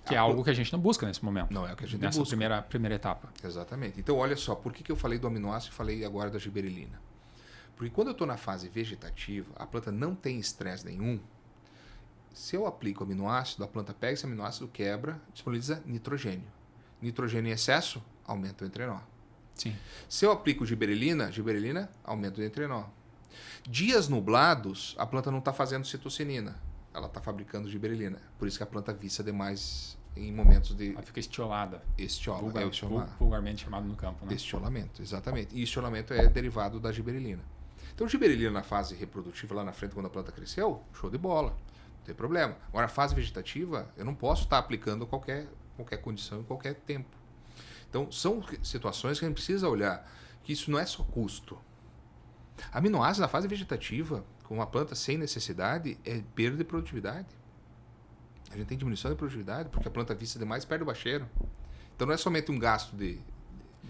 Que é algo que a gente não busca nesse momento. Não é o que a gente nessa busca. primeira etapa. Exatamente. Então, olha só, por que eu falei do aminoácido e falei agora da gibberellina? Porque quando eu estou na fase vegetativa, a planta não tem estresse nenhum. Se eu aplico aminoácido, a planta pega esse aminoácido, quebra, disponibiliza nitrogênio. Nitrogênio em excesso, aumenta o entrenó. Sim. Se eu aplico gibberellina, aumenta o entrenó. Dias nublados, a planta não está fazendo citocinina. Ela está fabricando gibberellina. Por isso que a planta viça demais em momentos de... Ela fica estiolada. Estiola. Vulgarmente chamado no campo. Né? Estiolamento, exatamente. E estiolamento é derivado da gibberellina. Então, gibberellina na fase reprodutiva, lá na frente, quando a planta cresceu, show de bola. Não tem problema. Agora, na fase vegetativa, eu não posso estar aplicando qualquer condição em qualquer tempo. Então, são situações que a gente precisa olhar que isso não é só custo. Aminoácidos na fase vegetativa, com uma planta sem necessidade, é perda de produtividade. A gente tem diminuição de produtividade porque a planta viça demais perde o bacheiro. Então, não é somente um gasto de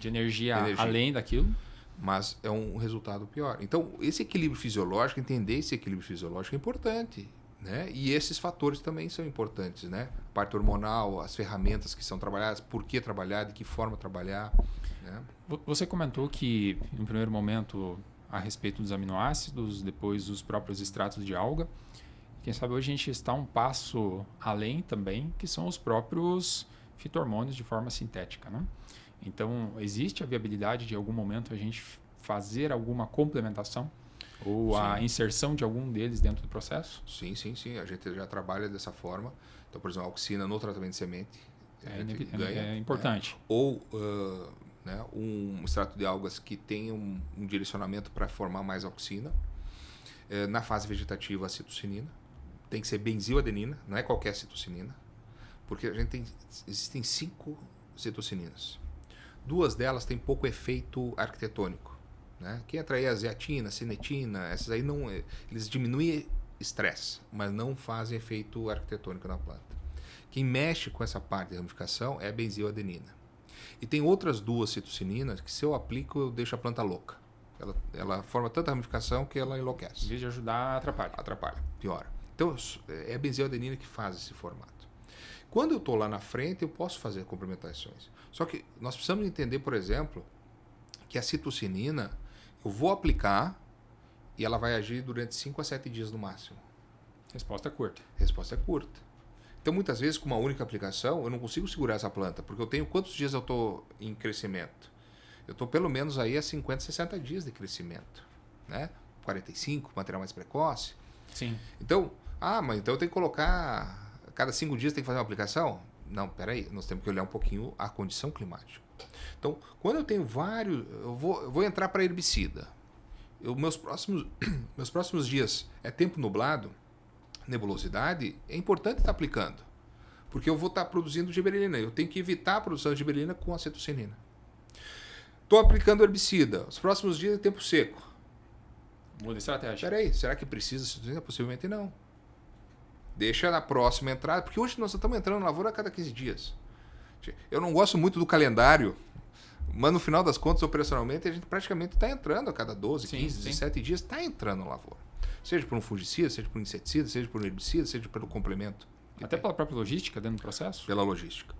energia além daquilo, mas é um resultado pior. Então, esse equilíbrio fisiológico, entender esse equilíbrio fisiológico é importante. Né? E esses fatores também são importantes, né? A parte hormonal, as ferramentas que são trabalhadas, por que trabalhar, de que forma trabalhar. Né? Você comentou que, em um primeiro momento, a respeito dos aminoácidos, depois os próprios extratos de alga. Quem sabe hoje a gente está um passo além também, que são os próprios fito-hormônios de forma sintética. Né? Então, existe a viabilidade de, em algum momento, a gente fazer alguma complementação? Ou a inserção de algum deles dentro do processo? Sim. A gente já trabalha dessa forma. Então, por exemplo, a auxina no tratamento de semente é importante. Né? Ou um extrato de algas que tem um direcionamento para formar mais auxina. Na fase vegetativa, a citocinina. Tem que ser benziladenina, não é qualquer citocinina. Porque existem 5 citocininas. 2 delas têm pouco efeito arquitetônico. Né? Que entra aí a zeatina, a cinetina, essas aí não, eles diminuem estresse, mas não fazem efeito arquitetônico na planta. Quem mexe com essa parte de ramificação é a benziladenina. E tem outras 2 citocininas que, se eu aplico, eu deixo a planta louca. Ela forma tanta ramificação que ela enlouquece. Em vez de ajudar, atrapalha. Atrapalha, piora. Então, é a benziladenina que faz esse formato. Quando eu estou lá na frente, eu posso fazer complementações. Só que nós precisamos entender, por exemplo, que a citocinina eu vou aplicar e ela vai agir durante 5 a 7 dias no máximo. Resposta curta. Resposta curta. Então, muitas vezes, com uma única aplicação, eu não consigo segurar essa planta, porque eu tenho quantos dias eu estou em crescimento? Eu estou pelo menos aí a 50, 60 dias de crescimento. Né? 45, material mais precoce. Sim. Então, mas então eu tenho que colocar... Cada 5 dias tem que fazer uma aplicação? Não, peraí, nós temos que olhar um pouquinho a condição climática. Então, quando eu tenho vários... Eu vou entrar para herbicida. Meus próximos dias é tempo nublado, nebulosidade, é importante estar aplicando. Porque eu vou estar produzindo gibberellina. Eu tenho que evitar a produção de gibberellina com a citocinina. Estou aplicando herbicida. Os próximos dias é tempo seco. Muda a estratégia. Espera aí, será que precisa de citocinina? Possivelmente não. Deixa na próxima entrada, porque hoje nós estamos entrando na lavoura a cada 15 dias. Eu não gosto muito do calendário, mas no final das contas, operacionalmente, a gente praticamente está entrando a cada 12, 15, 17 dias, está entrando na lavoura. Seja por um fungicida, seja por um inseticida, seja por um herbicida, seja pelo complemento. Até pela própria logística dentro do processo? Pela logística.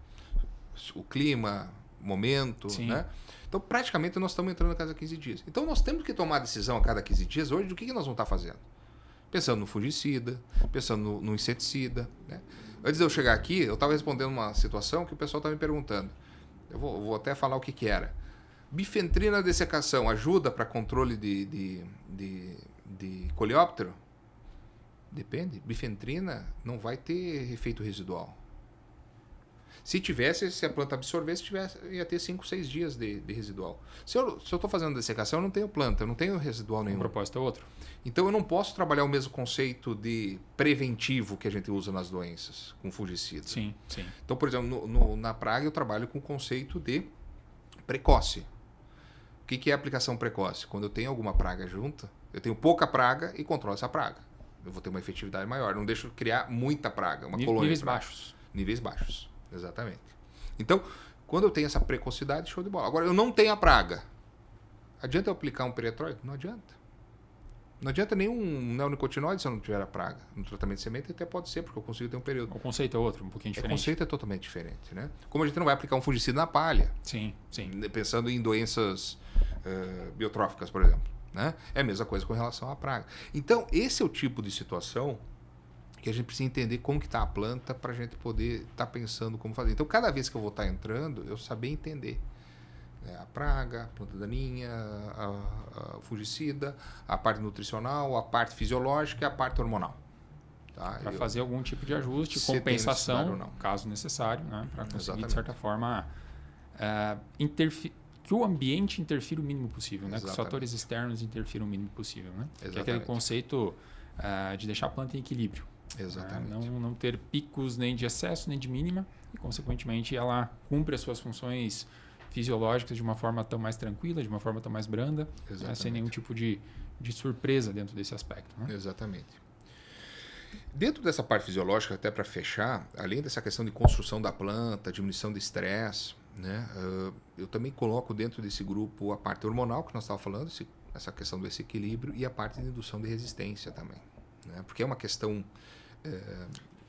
O clima, momento, Sim. né? Então, praticamente, nós estamos entrando a cada 15 dias. Então, nós temos que tomar decisão a cada 15 dias hoje do que nós vamos estar fazendo. Pensando no fungicida, pensando no inseticida, né? Antes de eu chegar aqui, eu estava respondendo uma situação que o pessoal estava me perguntando. Eu vou até falar o que era. Bifentrina na dessecação ajuda para controle de coleóptero? Depende. Bifentrina não vai ter efeito residual. Se tivesse, se a planta absorvesse, ia ter 5, 6 dias de residual. Se eu estou fazendo dessecação, eu não tenho planta, eu não tenho residual nenhum. O propósito é outro. Então eu não posso trabalhar o mesmo conceito de preventivo que a gente usa nas doenças, com fungicida. Sim, sim. Então, por exemplo, na praga eu trabalho com o conceito de precoce. O que é aplicação precoce? Quando eu tenho alguma praga junta, eu tenho pouca praga e controlo essa praga. Eu vou ter uma efetividade maior. Não deixo criar muita praga, uma colônia. Níveis baixos. Níveis baixos, exatamente. Então, quando eu tenho essa precocidade, show de bola. Agora, eu não tenho a praga. Adianta eu aplicar um perietróide? Não adianta. Não adianta nenhum neonicotinoide se eu não tiver a praga. No tratamento de semente até pode ser, porque eu consigo ter um período. O conceito é outro, um pouquinho diferente. O conceito é totalmente diferente, né? Como a gente não vai aplicar um fungicida na palha. Sim, sim. Pensando em doenças biotróficas, por exemplo. Né? É a mesma coisa com relação à praga. Então, esse é o tipo de situação que a gente precisa entender como que está a planta para a gente poder estar pensando como fazer. Então, cada vez que eu vou estar entrando, eu saber entender a praga, a planta daninha, a fungicida, a parte nutricional, a parte fisiológica e a parte hormonal. Tá? Para fazer algum tipo de ajuste, se compensação, caso necessário, né? Para conseguir, Exatamente. de certa forma, que o ambiente interfira o mínimo possível, né? Que os fatores externos interfiram o mínimo possível. Né? Que é aquele conceito de deixar a planta em equilíbrio. Exatamente. Não ter picos nem de excesso nem de mínima e, consequentemente, ela cumpre as suas funções fisiológicas de uma forma tão mais tranquila, de uma forma tão mais branda, sem nenhum tipo de surpresa dentro desse aspecto. Né? Exatamente. Dentro dessa parte fisiológica, até para fechar, além dessa questão de construção da planta, diminuição de estresse, né, eu também coloco dentro desse grupo a parte hormonal que nós estávamos falando, essa questão desse equilíbrio, e a parte de indução de resistência também. Né, porque é uma questão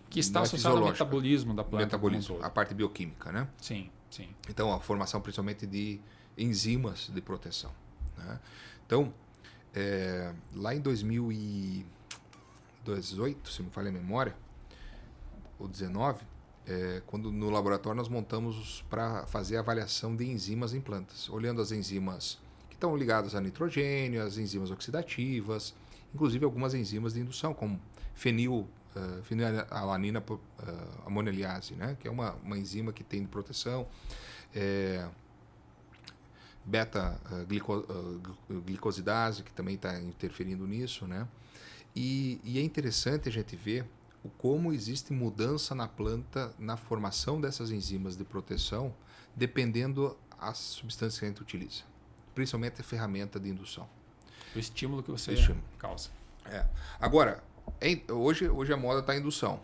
que está associada ao metabolismo da planta. A parte bioquímica, né? Sim, sim. Então, a formação principalmente de enzimas de proteção. Né? Então, lá em 2018, se não me falha a memória, ou 19, quando no laboratório nós montamos para fazer a avaliação de enzimas em plantas, olhando as enzimas que estão ligadas a nitrogênio, as enzimas oxidativas, inclusive algumas enzimas de indução, como fenilalanina amoneliase, né? Que é uma enzima que tem de proteção, beta-glicosidase, que também está interferindo nisso, né? E é interessante a gente ver como existe mudança na planta na formação dessas enzimas de proteção, dependendo das substâncias que a gente utiliza, principalmente a ferramenta de indução. O estímulo que você causa. Agora, hoje a moda está em indução.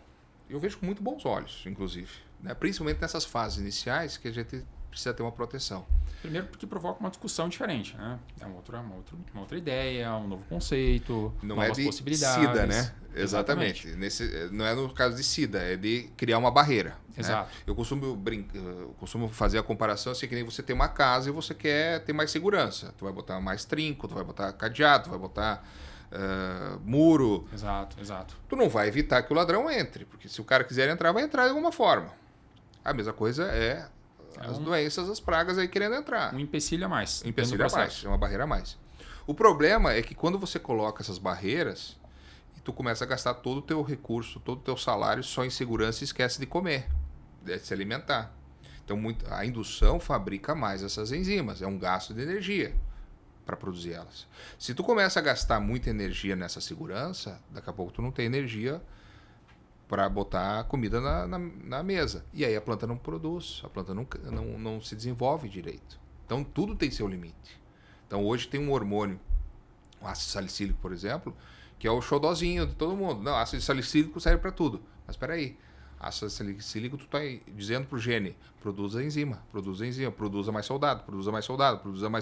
Eu vejo com muito bons olhos, inclusive. Né? Principalmente nessas fases iniciais que a gente precisa ter uma proteção. Primeiro porque provoca uma discussão diferente. Né? É uma outra ideia, um novo conceito, novas possibilidades. SIDA, né? Exatamente. Não é no caso de SIDA, é de criar uma barreira. Exato. Né? Eu costumo fazer a comparação assim, que nem você tem uma casa e você quer ter mais segurança. Tu vai botar mais trinco, tu vai botar cadeado, tu vai botar muro. Exato. Tu não vai evitar que o ladrão entre, porque se o cara quiser entrar, vai entrar de alguma forma. A mesma coisa as doenças, as pragas aí querendo entrar. Um empecilho a mais. Um empecilho a mais, é uma barreira a mais. O problema é que quando você coloca essas barreiras, tu começa a gastar todo o teu recurso, todo o teu salário só em segurança e esquece de comer, de se alimentar. Então a indução fabrica mais essas enzimas, é um gasto de energia para produzir elas. Se tu começa a gastar muita energia nessa segurança, daqui a pouco tu não tem energia para botar comida na mesa. E aí a planta não produz, a planta não se desenvolve direito. Então tudo tem seu limite. Então hoje tem um hormônio, o ácido salicílico, por exemplo, que é o xodózinho de todo mundo. Não, ácido salicílico serve para tudo. Mas espera aí, ácido salicílico tu está dizendo para o gene, produza enzima, produza mais soldado, produza mais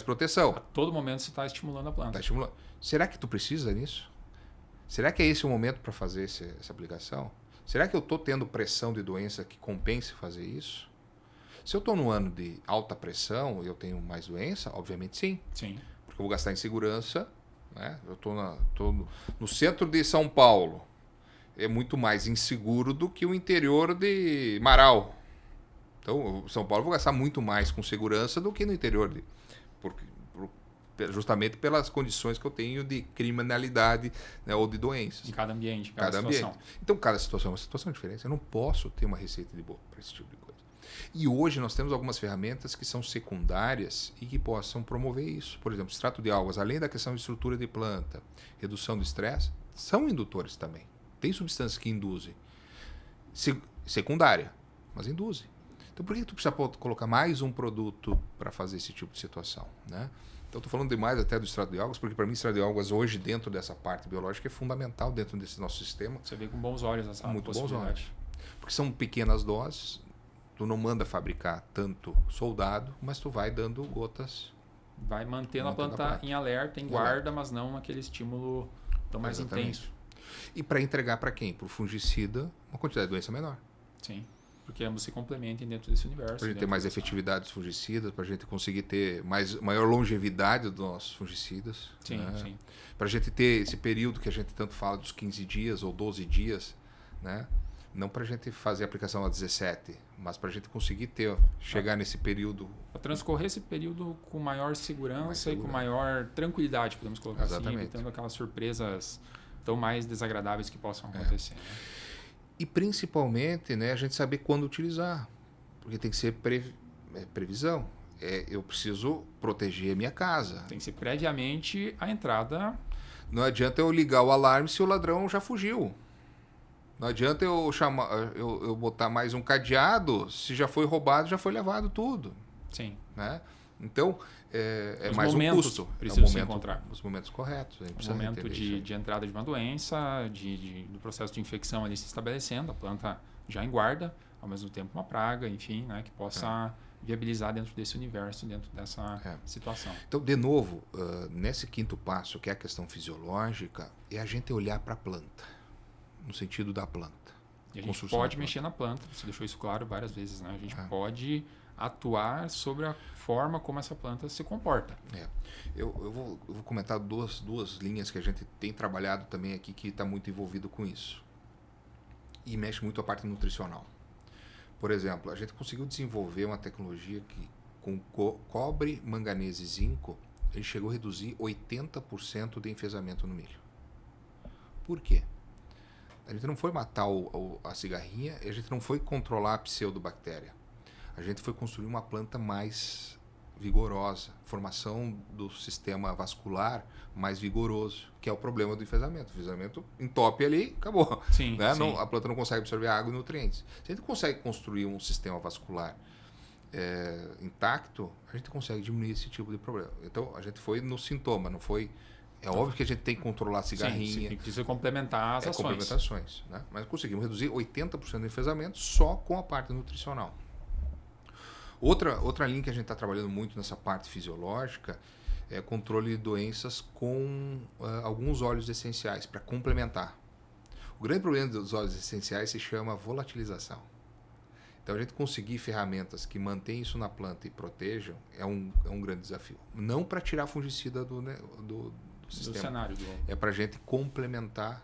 proteção. A todo momento você está estimulando a planta. Tá estimulando. Será que tu precisa disso? Será que é esse o momento para fazer essa aplicação? Será que eu estou tendo pressão de doença que compense fazer isso? Se eu estou num ano de alta pressão e eu tenho mais doença, obviamente sim. Sim. Porque eu vou gastar em segurança. Né? Eu estou no centro de São Paulo. É muito mais inseguro do que o interior de Marau. Então, São Paulo eu vou gastar muito mais com segurança do que no interior. Justamente pelas condições que eu tenho de criminalidade, né, ou de doenças. Em cada ambiente, cada situação. Ambiente. Então, cada situação é uma situação diferente. Eu não posso ter uma receita de bolo para esse tipo de coisa. E hoje nós temos algumas ferramentas que são secundárias e que possam promover isso. Por exemplo, extrato de algas, além da questão de estrutura de planta, redução do estresse, são indutores também. Tem substâncias que induzem. Secundária, mas induzem. Então, por que tu precisa colocar mais um produto para fazer esse tipo de situação? Né? Então, estou falando demais até do extrato de algas, porque para mim o extrato de algas hoje, dentro dessa parte biológica, é fundamental dentro desse nosso sistema. Você vê com bons olhos essa muito possibilidade. Bons olhos. Porque são pequenas doses, tu não manda fabricar tanto soldado, mas tu vai dando gotas. Vai mantendo a planta em alerta, em guarda, mas não aquele estímulo tão mais intenso. E para entregar para quem? Para o fungicida, uma quantidade de doença menor. Sim, porque ambos se complementem dentro desse universo. Para a gente ter mais efetividade dos fungicidas, para a gente conseguir ter maior longevidade dos nossos fungicidas. Sim, né? sim. Para a gente ter esse período que a gente tanto fala dos 15 dias ou 12 dias, né? Não para a gente fazer a aplicação a 17, mas para a gente conseguir chegar nesse período. Para transcorrer esse período com maior segurança e com maior tranquilidade, podemos colocar assim, evitando aquelas surpresas tão mais desagradáveis que possam acontecer. Né? E principalmente, né, a gente saber quando utilizar, porque tem que ser previsão. Eu preciso proteger a minha casa. Tem que ser previamente a entrada. Não adianta eu ligar o alarme se o ladrão já fugiu. Não adianta eu botar mais um cadeado se já foi roubado, já foi levado tudo. Sim. Né? Então, é os mais um custo. Precisam se encontrar. Os momentos corretos. O momento de entrada de uma doença, do processo de infecção ali se estabelecendo, a planta já em guarda, ao mesmo tempo uma praga, enfim, né, que possa viabilizar dentro desse universo, dentro dessa situação. Então, de novo, nesse quinto passo, que é a questão fisiológica, é a gente olhar para a planta, no sentido da planta. E a gente pode mexer na planta, você deixou isso claro várias vezes, né? A gente pode atuar sobre a forma como essa planta se comporta. Eu vou comentar duas linhas que a gente tem trabalhado também aqui, que está muito envolvido com isso. E mexe muito a parte nutricional. Por exemplo, a gente conseguiu desenvolver uma tecnologia que, com cobre, manganês e zinco, a gente chegou a reduzir 80% de enfesamento no milho. Por quê? A gente não foi matar a cigarrinha, a gente não foi controlar a pseudobactéria. A gente foi construir uma planta mais vigorosa, formação do sistema vascular mais vigoroso, que é o problema do enfesamento. O enfesamento entope ali, acabou. Sim, né? sim. Não, a planta não consegue absorver água e nutrientes. Se a gente consegue construir um sistema vascular intacto, a gente consegue diminuir esse tipo de problema. Então, a gente foi no sintoma, não foi... É óbvio que a gente tem que controlar a cigarrinha. Sim, precisa complementar as ações. Complementações, né? Mas conseguimos reduzir 80% do enfesamento só com a parte nutricional. Outra linha que a gente está trabalhando muito nessa parte fisiológica é controle de doenças com alguns óleos essenciais, para complementar. O grande problema dos óleos essenciais se chama volatilização. Então, a gente conseguir ferramentas que mantêm isso na planta e protejam é um grande desafio. Não para tirar a fungicida do sistema. Cenário. É para a gente complementar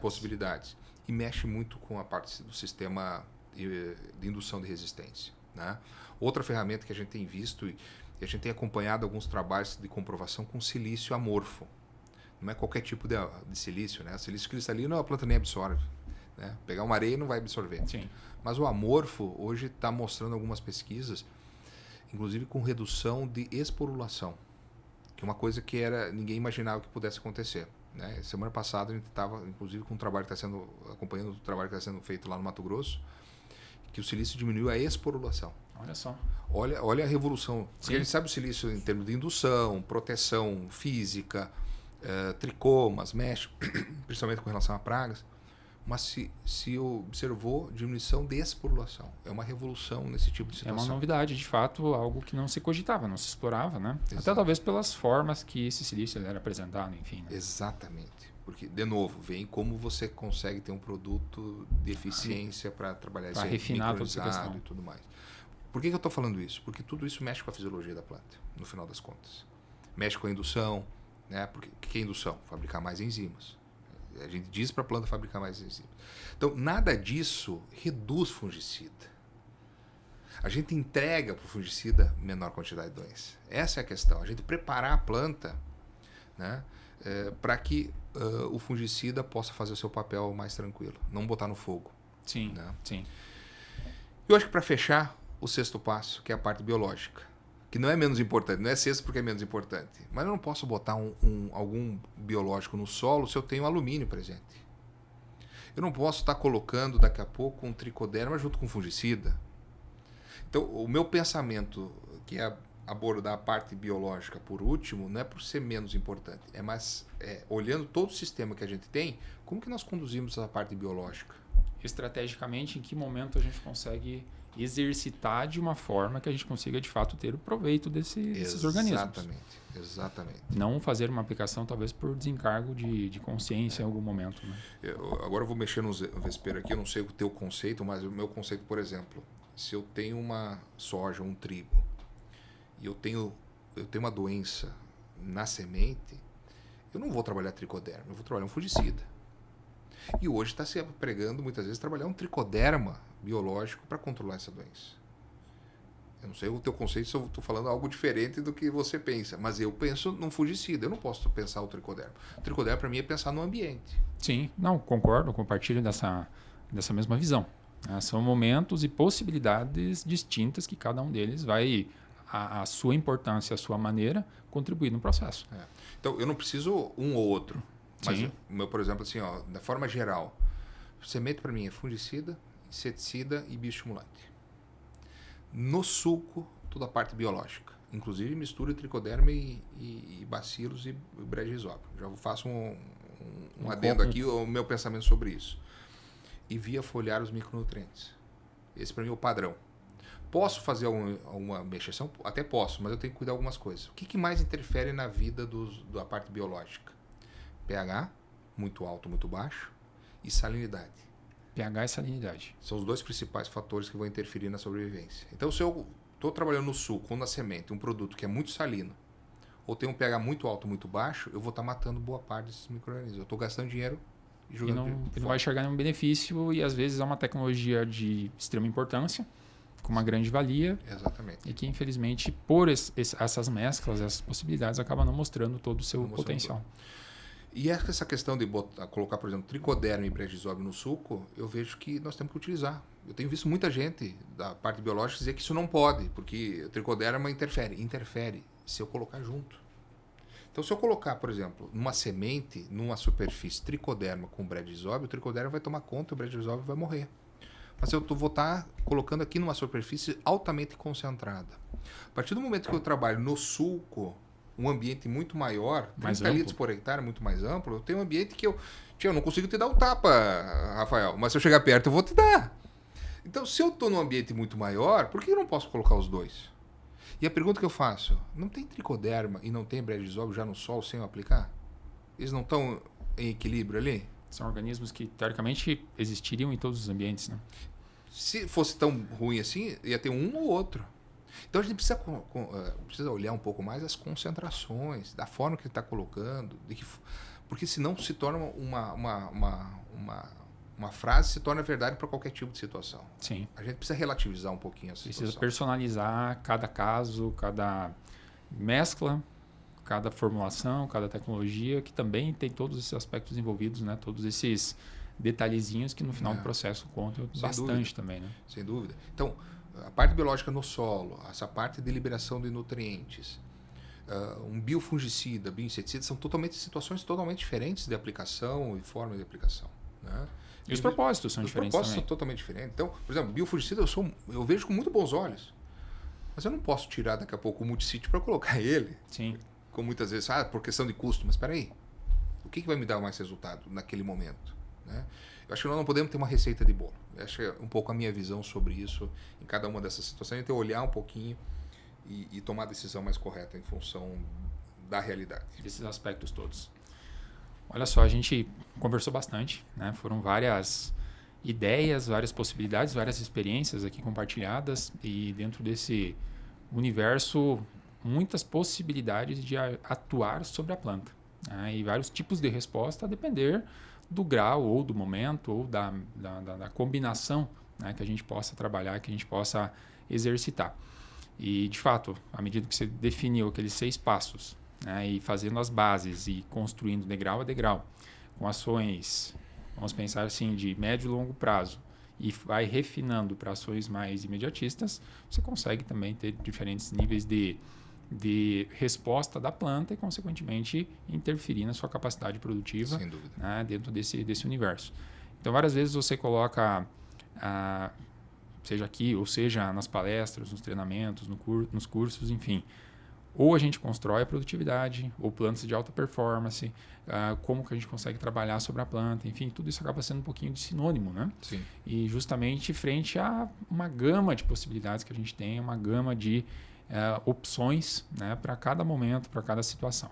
possibilidades. E mexe muito com a parte do sistema de indução de resistência. Né? Outra ferramenta que a gente tem visto e a gente tem acompanhado alguns trabalhos de comprovação com silício amorfo. Não é qualquer tipo de silício. Né? O silício cristalino a planta nem absorve. Né? Pegar uma areia não vai absorver. Sim. Mas o amorfo hoje está mostrando algumas pesquisas, inclusive com redução de esporulação, que é uma coisa que ninguém imaginava que pudesse acontecer. Né? Semana passada a gente estava, inclusive, com um trabalho que está sendo, acompanhando o trabalho que está sendo feito lá no Mato Grosso, que o silício diminuiu a esporulação. Olha só. Olha a revolução. Sim. Porque a gente sabe o silício em termos de indução, proteção física, tricomas, mexe, principalmente com relação a pragas. Mas se observou diminuição de esporulação. É uma revolução nesse tipo de situação. É uma novidade, de fato, algo que não se cogitava, não se explorava, né? Exato. Até talvez pelas formas que esse silício era apresentado, enfim. Né? Exatamente. Porque, de novo, vem como você consegue ter um produto de eficiência para trabalhar esse refinar toda essa questão e tudo mais. Por que eu estou falando isso? Porque tudo isso mexe com a fisiologia da planta, no final das contas. Mexe com a indução, né? Porque o que é indução? Fabricar mais enzimas. A gente diz para a planta fabricar mais enzimas. Então, nada disso reduz fungicida. A gente entrega para o fungicida menor quantidade de doença. Essa é a questão. A gente preparar a planta, né, para que o fungicida possa fazer o seu papel mais tranquilo. Não botar no fogo. Sim, né? sim. Eu acho que para fechar, o sexto passo, que é a parte biológica. Que não é menos importante. Não é sexto porque é menos importante. Mas eu não posso botar algum biológico no solo se eu tenho alumínio presente. Eu não posso estar colocando daqui a pouco um tricoderma junto com fungicida. Então, o meu pensamento, que é abordar a parte biológica por último, não é por ser menos importante, é mais olhando todo o sistema que a gente tem, como que nós conduzimos essa parte biológica? Estrategicamente, em que momento a gente consegue exercitar de uma forma que a gente consiga, de fato, ter o proveito desses organismos. Exatamente. Não fazer uma aplicação, talvez, por desencargo de consciência em algum momento. Né? Agora eu vou mexer no vespeiro aqui, eu não sei o teu conceito, mas o meu conceito, por exemplo, se eu tenho uma soja, um trigo, e eu tenho uma doença na semente, eu não vou trabalhar tricoderma, eu vou trabalhar um fungicida. E hoje está se pregando, muitas vezes, trabalhar um tricoderma biológico para controlar essa doença. Eu não sei o teu conceito, se eu estou falando algo diferente do que você pensa, mas eu penso num fungicida, eu não posso pensar o tricoderma. O tricoderma, para mim, é pensar no ambiente. Sim, não, concordo, compartilho dessa mesma visão. São momentos e possibilidades distintas que cada um deles vai, a sua importância, a sua maneira, contribuir no processo. Então, eu não preciso um ou outro. Mas Sim. o meu, por exemplo, assim, da forma geral, semente para mim é fungicida, inseticida e bioestimulante. No suco, toda a parte biológica. Inclusive mistura tricoderma e bacilos e brejisópio. Já faço um adendo aqui, o meu pensamento sobre isso. E via foliar os micronutrientes. Esse para mim é o padrão. Posso fazer alguma mexação? Até posso, mas eu tenho que cuidar de algumas coisas. O que mais interfere na vida da parte biológica? pH, muito alto, muito baixo, e salinidade. pH e salinidade. São os dois principais fatores que vão interferir na sobrevivência. Então, se eu estou trabalhando no suco ou na semente, um produto que é muito salino, ou tem um pH muito alto, muito baixo, eu vou estar matando boa parte desses micro-organismos. Eu estou gastando dinheiro e jogando dinheiro. E não vai enxergar nenhum benefício, e às vezes é uma tecnologia de extrema importância, com uma grande valia. Exatamente. E que, infelizmente, por essas mesclas, essas possibilidades, acaba não mostrando todo o seu potencial. E essa questão de colocar, por exemplo, tricoderma e brejisópio no suco, eu vejo que nós temos que utilizar. Eu tenho visto muita gente da parte biológica dizer que isso não pode, porque o tricoderma interfere. Interfere se eu colocar junto. Então, se eu colocar, por exemplo, numa semente, numa superfície, tricoderma com brejisópio, o tricoderma vai tomar conta e o brejisópio vai morrer. Mas eu vou estar colocando aqui numa superfície altamente concentrada. A partir do momento que eu trabalho no suco, um ambiente muito maior, 30 litros por hectare, muito mais amplo, eu tenho um ambiente que eu não consigo te dar um tapa, Rafael, mas se eu chegar perto eu vou te dar. Então, se eu estou num ambiente muito maior, por que eu não posso colocar os dois? E a pergunta que eu faço, não tem tricoderma e não tem brejisópio já no solo sem eu aplicar? Eles não estão em equilíbrio ali? São organismos que, teoricamente, existiriam em todos os ambientes, né? Se fosse tão ruim assim, ia ter um ou outro. Então a gente precisa olhar um pouco mais as concentrações, da forma que ele está colocando, porque senão se torna uma frase, se torna verdade para qualquer tipo de situação. Sim. A gente precisa relativizar um pouquinho essa situação. Precisa personalizar cada caso, cada mescla, cada formulação, cada tecnologia, que também tem todos esses aspectos envolvidos, né? Todos esses detalhezinhos que no final do processo contam bastante também, né? Sem dúvida. Então, a parte biológica no solo, essa parte de liberação de nutrientes, um biofungicida, bioinseticida, são situações totalmente diferentes de aplicação e forma de aplicação. Né? E os propósitos são diferentes também. Os propósitos são totalmente diferentes. Então, por exemplo, biofungicida eu vejo com muito bons olhos. Mas eu não posso tirar daqui a pouco o multissítio para colocar ele. Sim. Como muitas vezes, por questão de custo. Mas espera aí, o que vai me dar mais resultado naquele momento? Né? Eu acho que nós não podemos ter uma receita de bolo. Eu acho que é um pouco a minha visão sobre isso em cada uma dessas situações. Então, olhar um pouquinho e tomar a decisão mais correta em função da realidade. Desses aspectos todos. Olha só, a gente conversou bastante, né? Foram várias ideias, várias possibilidades, várias experiências aqui compartilhadas e dentro desse universo, muitas possibilidades de atuar sobre a planta, né? E vários tipos de resposta a depender do grau ou do momento ou da combinação, né, que a gente possa trabalhar, que a gente possa exercitar. E, de fato, à medida que você definiu aqueles 6 passos, né, e fazendo as bases e construindo degrau a degrau, com ações, vamos pensar assim, de médio e longo prazo, e vai refinando para ações mais imediatistas, você consegue também ter diferentes níveis de resposta da planta e, consequentemente, interferir na sua capacidade produtiva, Sem dúvida. né, dentro desse universo. Então, várias vezes você coloca, seja aqui ou seja nas palestras, nos treinamentos, nos cursos, enfim, ou a gente constrói a produtividade, ou plantas de alta performance, como que a gente consegue trabalhar sobre a planta, enfim, tudo isso acaba sendo um pouquinho de sinônimo, né? Sim. E justamente frente a uma gama de possibilidades que a gente tem, uma gama de opções, né, para cada momento, para cada situação.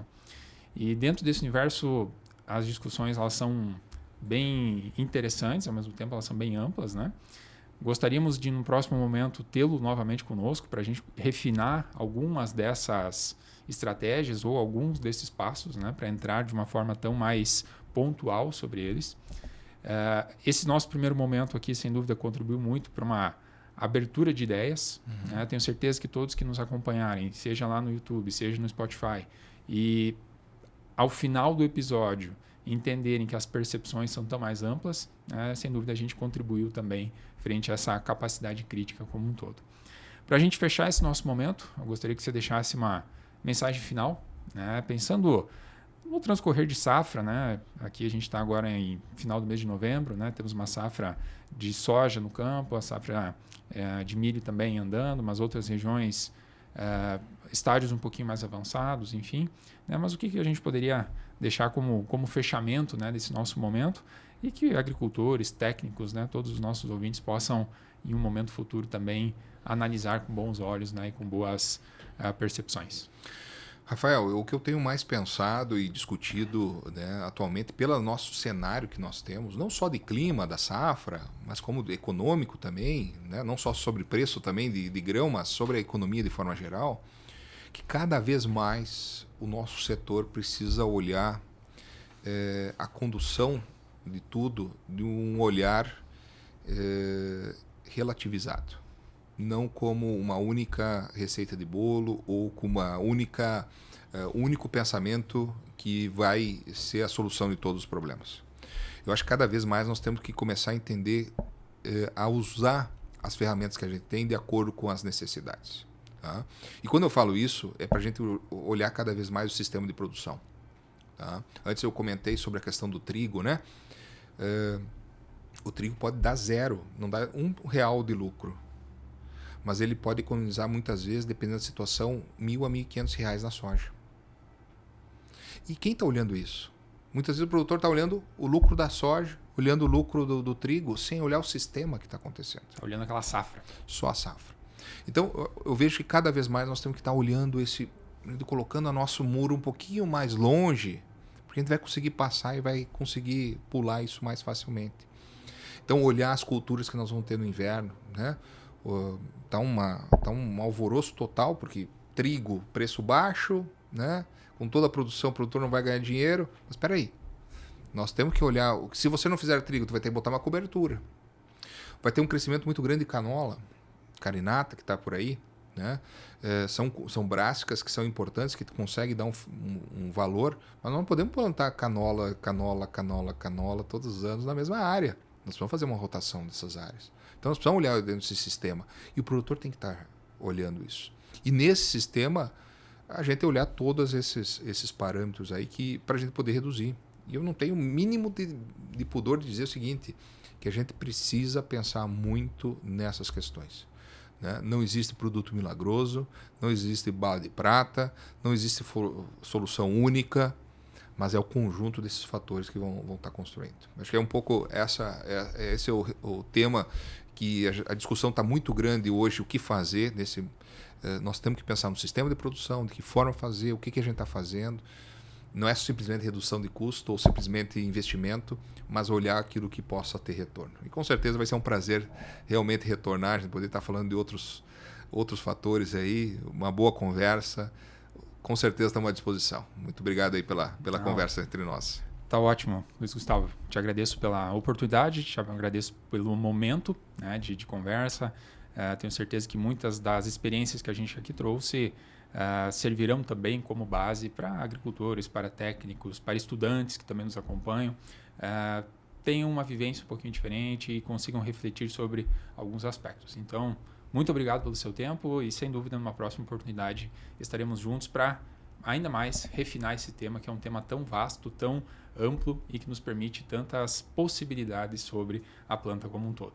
E dentro desse universo, as discussões elas são bem interessantes, ao mesmo tempo elas são bem amplas, né? Gostaríamos de, no próximo momento, tê-lo novamente conosco para a gente refinar algumas dessas estratégias ou alguns desses passos, né, para entrar de uma forma tão mais pontual sobre eles. Esse nosso primeiro momento aqui, sem dúvida, contribuiu muito para uma abertura de ideias. Né? Tenho certeza que todos que nos acompanharem, seja lá no YouTube, seja no Spotify, e ao final do episódio entenderem que as percepções são tão mais amplas, né? Sem dúvida a gente contribuiu também frente a essa capacidade crítica como um todo. Para a gente fechar esse nosso momento, eu gostaria que você deixasse uma mensagem final, né? Pensando no transcorrer de safra, né? Aqui a gente está agora em final do mês de novembro, né? Temos uma safra de soja no campo, a safra de milho também andando, mas outras regiões, estádios um pouquinho mais avançados, enfim. Né? Mas o que a gente poderia deixar como fechamento, né, desse nosso momento e que agricultores, técnicos, né, todos os nossos ouvintes possam, em um momento futuro também, analisar com bons olhos, né, e com boas percepções. Rafael, o que eu tenho mais pensado e discutido, né, atualmente, pelo nosso cenário que nós temos, não só de clima da safra, mas como econômico também, né, não só sobre preço também de grão, mas sobre a economia de forma geral, que cada vez mais o nosso setor precisa olhar a condução de tudo de um olhar relativizado. Não como uma única receita de bolo ou com uma único pensamento que vai ser a solução de todos os problemas. Eu acho que cada vez mais nós temos que começar a entender, a usar as ferramentas que a gente tem de acordo com as necessidades. Tá? E quando eu falo isso, é para a gente olhar cada vez mais o sistema de produção. Tá? Antes eu comentei sobre a questão do trigo, né? O trigo pode dar 0, não dá R$1 de lucro. Mas ele pode economizar muitas vezes, dependendo da situação, R$1.000 a R$1.500 na soja. E quem está olhando isso? Muitas vezes o produtor está olhando o lucro da soja, olhando o lucro do trigo, sem olhar o sistema que está acontecendo. Tá olhando aquela safra. Só a safra. Então, eu vejo que cada vez mais nós temos que estar olhando colocando o nosso muro um pouquinho mais longe, porque a gente vai conseguir passar e vai conseguir pular isso mais facilmente. Então, olhar as culturas que nós vamos ter no inverno, né? Tá um alvoroço total, porque trigo, preço baixo, né? Com toda a produção, o produtor não vai ganhar dinheiro. Mas espera aí, nós temos que olhar, se você não fizer trigo, tu vai ter que botar uma cobertura. Vai ter um crescimento muito grande de canola, carinata, que está por aí, né? São brassicas que são importantes, que conseguem dar um valor, mas não podemos plantar canola todos os anos na mesma área. Nós precisamos fazer uma rotação dessas áreas. Então nós precisamos olhar dentro desse sistema. E o produtor tem que estar olhando isso. E nesse sistema, a gente olhar todos esses parâmetros aí para a gente poder reduzir. E eu não tenho o mínimo de pudor de dizer o seguinte, que a gente precisa pensar muito nessas questões. Né? Não existe produto milagroso, não existe bala de prata, não existe solução única, mas é o conjunto desses fatores que vão estar construindo. Acho que é um pouco esse é o tema que a discussão está muito grande hoje, o que fazer. Nós temos que pensar no sistema de produção, de que forma fazer, o que a gente está fazendo. não é simplesmente redução de custo ou simplesmente investimento, mas olhar aquilo que possa ter retorno. E com certeza vai ser um prazer realmente retornar, a gente poder estar falando de outros fatores aí, uma boa conversa. Com certeza estamos à disposição. Muito obrigado aí pela conversa entre nós. Tá ótimo, Luiz Gustavo. Te agradeço pela oportunidade, te agradeço pelo momento, né, de conversa. Tenho certeza que muitas das experiências que a gente aqui trouxe servirão também como base para agricultores, para técnicos, para estudantes que também nos acompanham. Tenham uma vivência um pouquinho diferente e consigam refletir sobre alguns aspectos. Então, muito obrigado pelo seu tempo e, sem dúvida, numa próxima oportunidade estaremos juntos para ainda mais refinar esse tema, que é um tema tão vasto, tão amplo e que nos permite tantas possibilidades sobre a planta como um todo.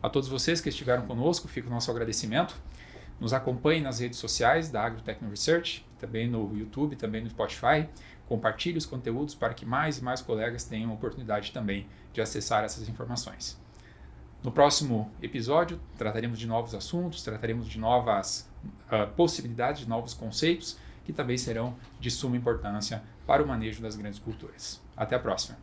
A todos vocês que estiveram conosco, fica o nosso agradecimento. Nos acompanhe nas redes sociais da AgroTechno Research, também no YouTube, também no Spotify. Compartilhe os conteúdos para que mais e mais colegas tenham a oportunidade também de acessar essas informações. No próximo episódio, trataremos de novos assuntos, trataremos de novas possibilidades, de novos conceitos, que também serão de suma importância para o manejo das grandes culturas. Até a próxima!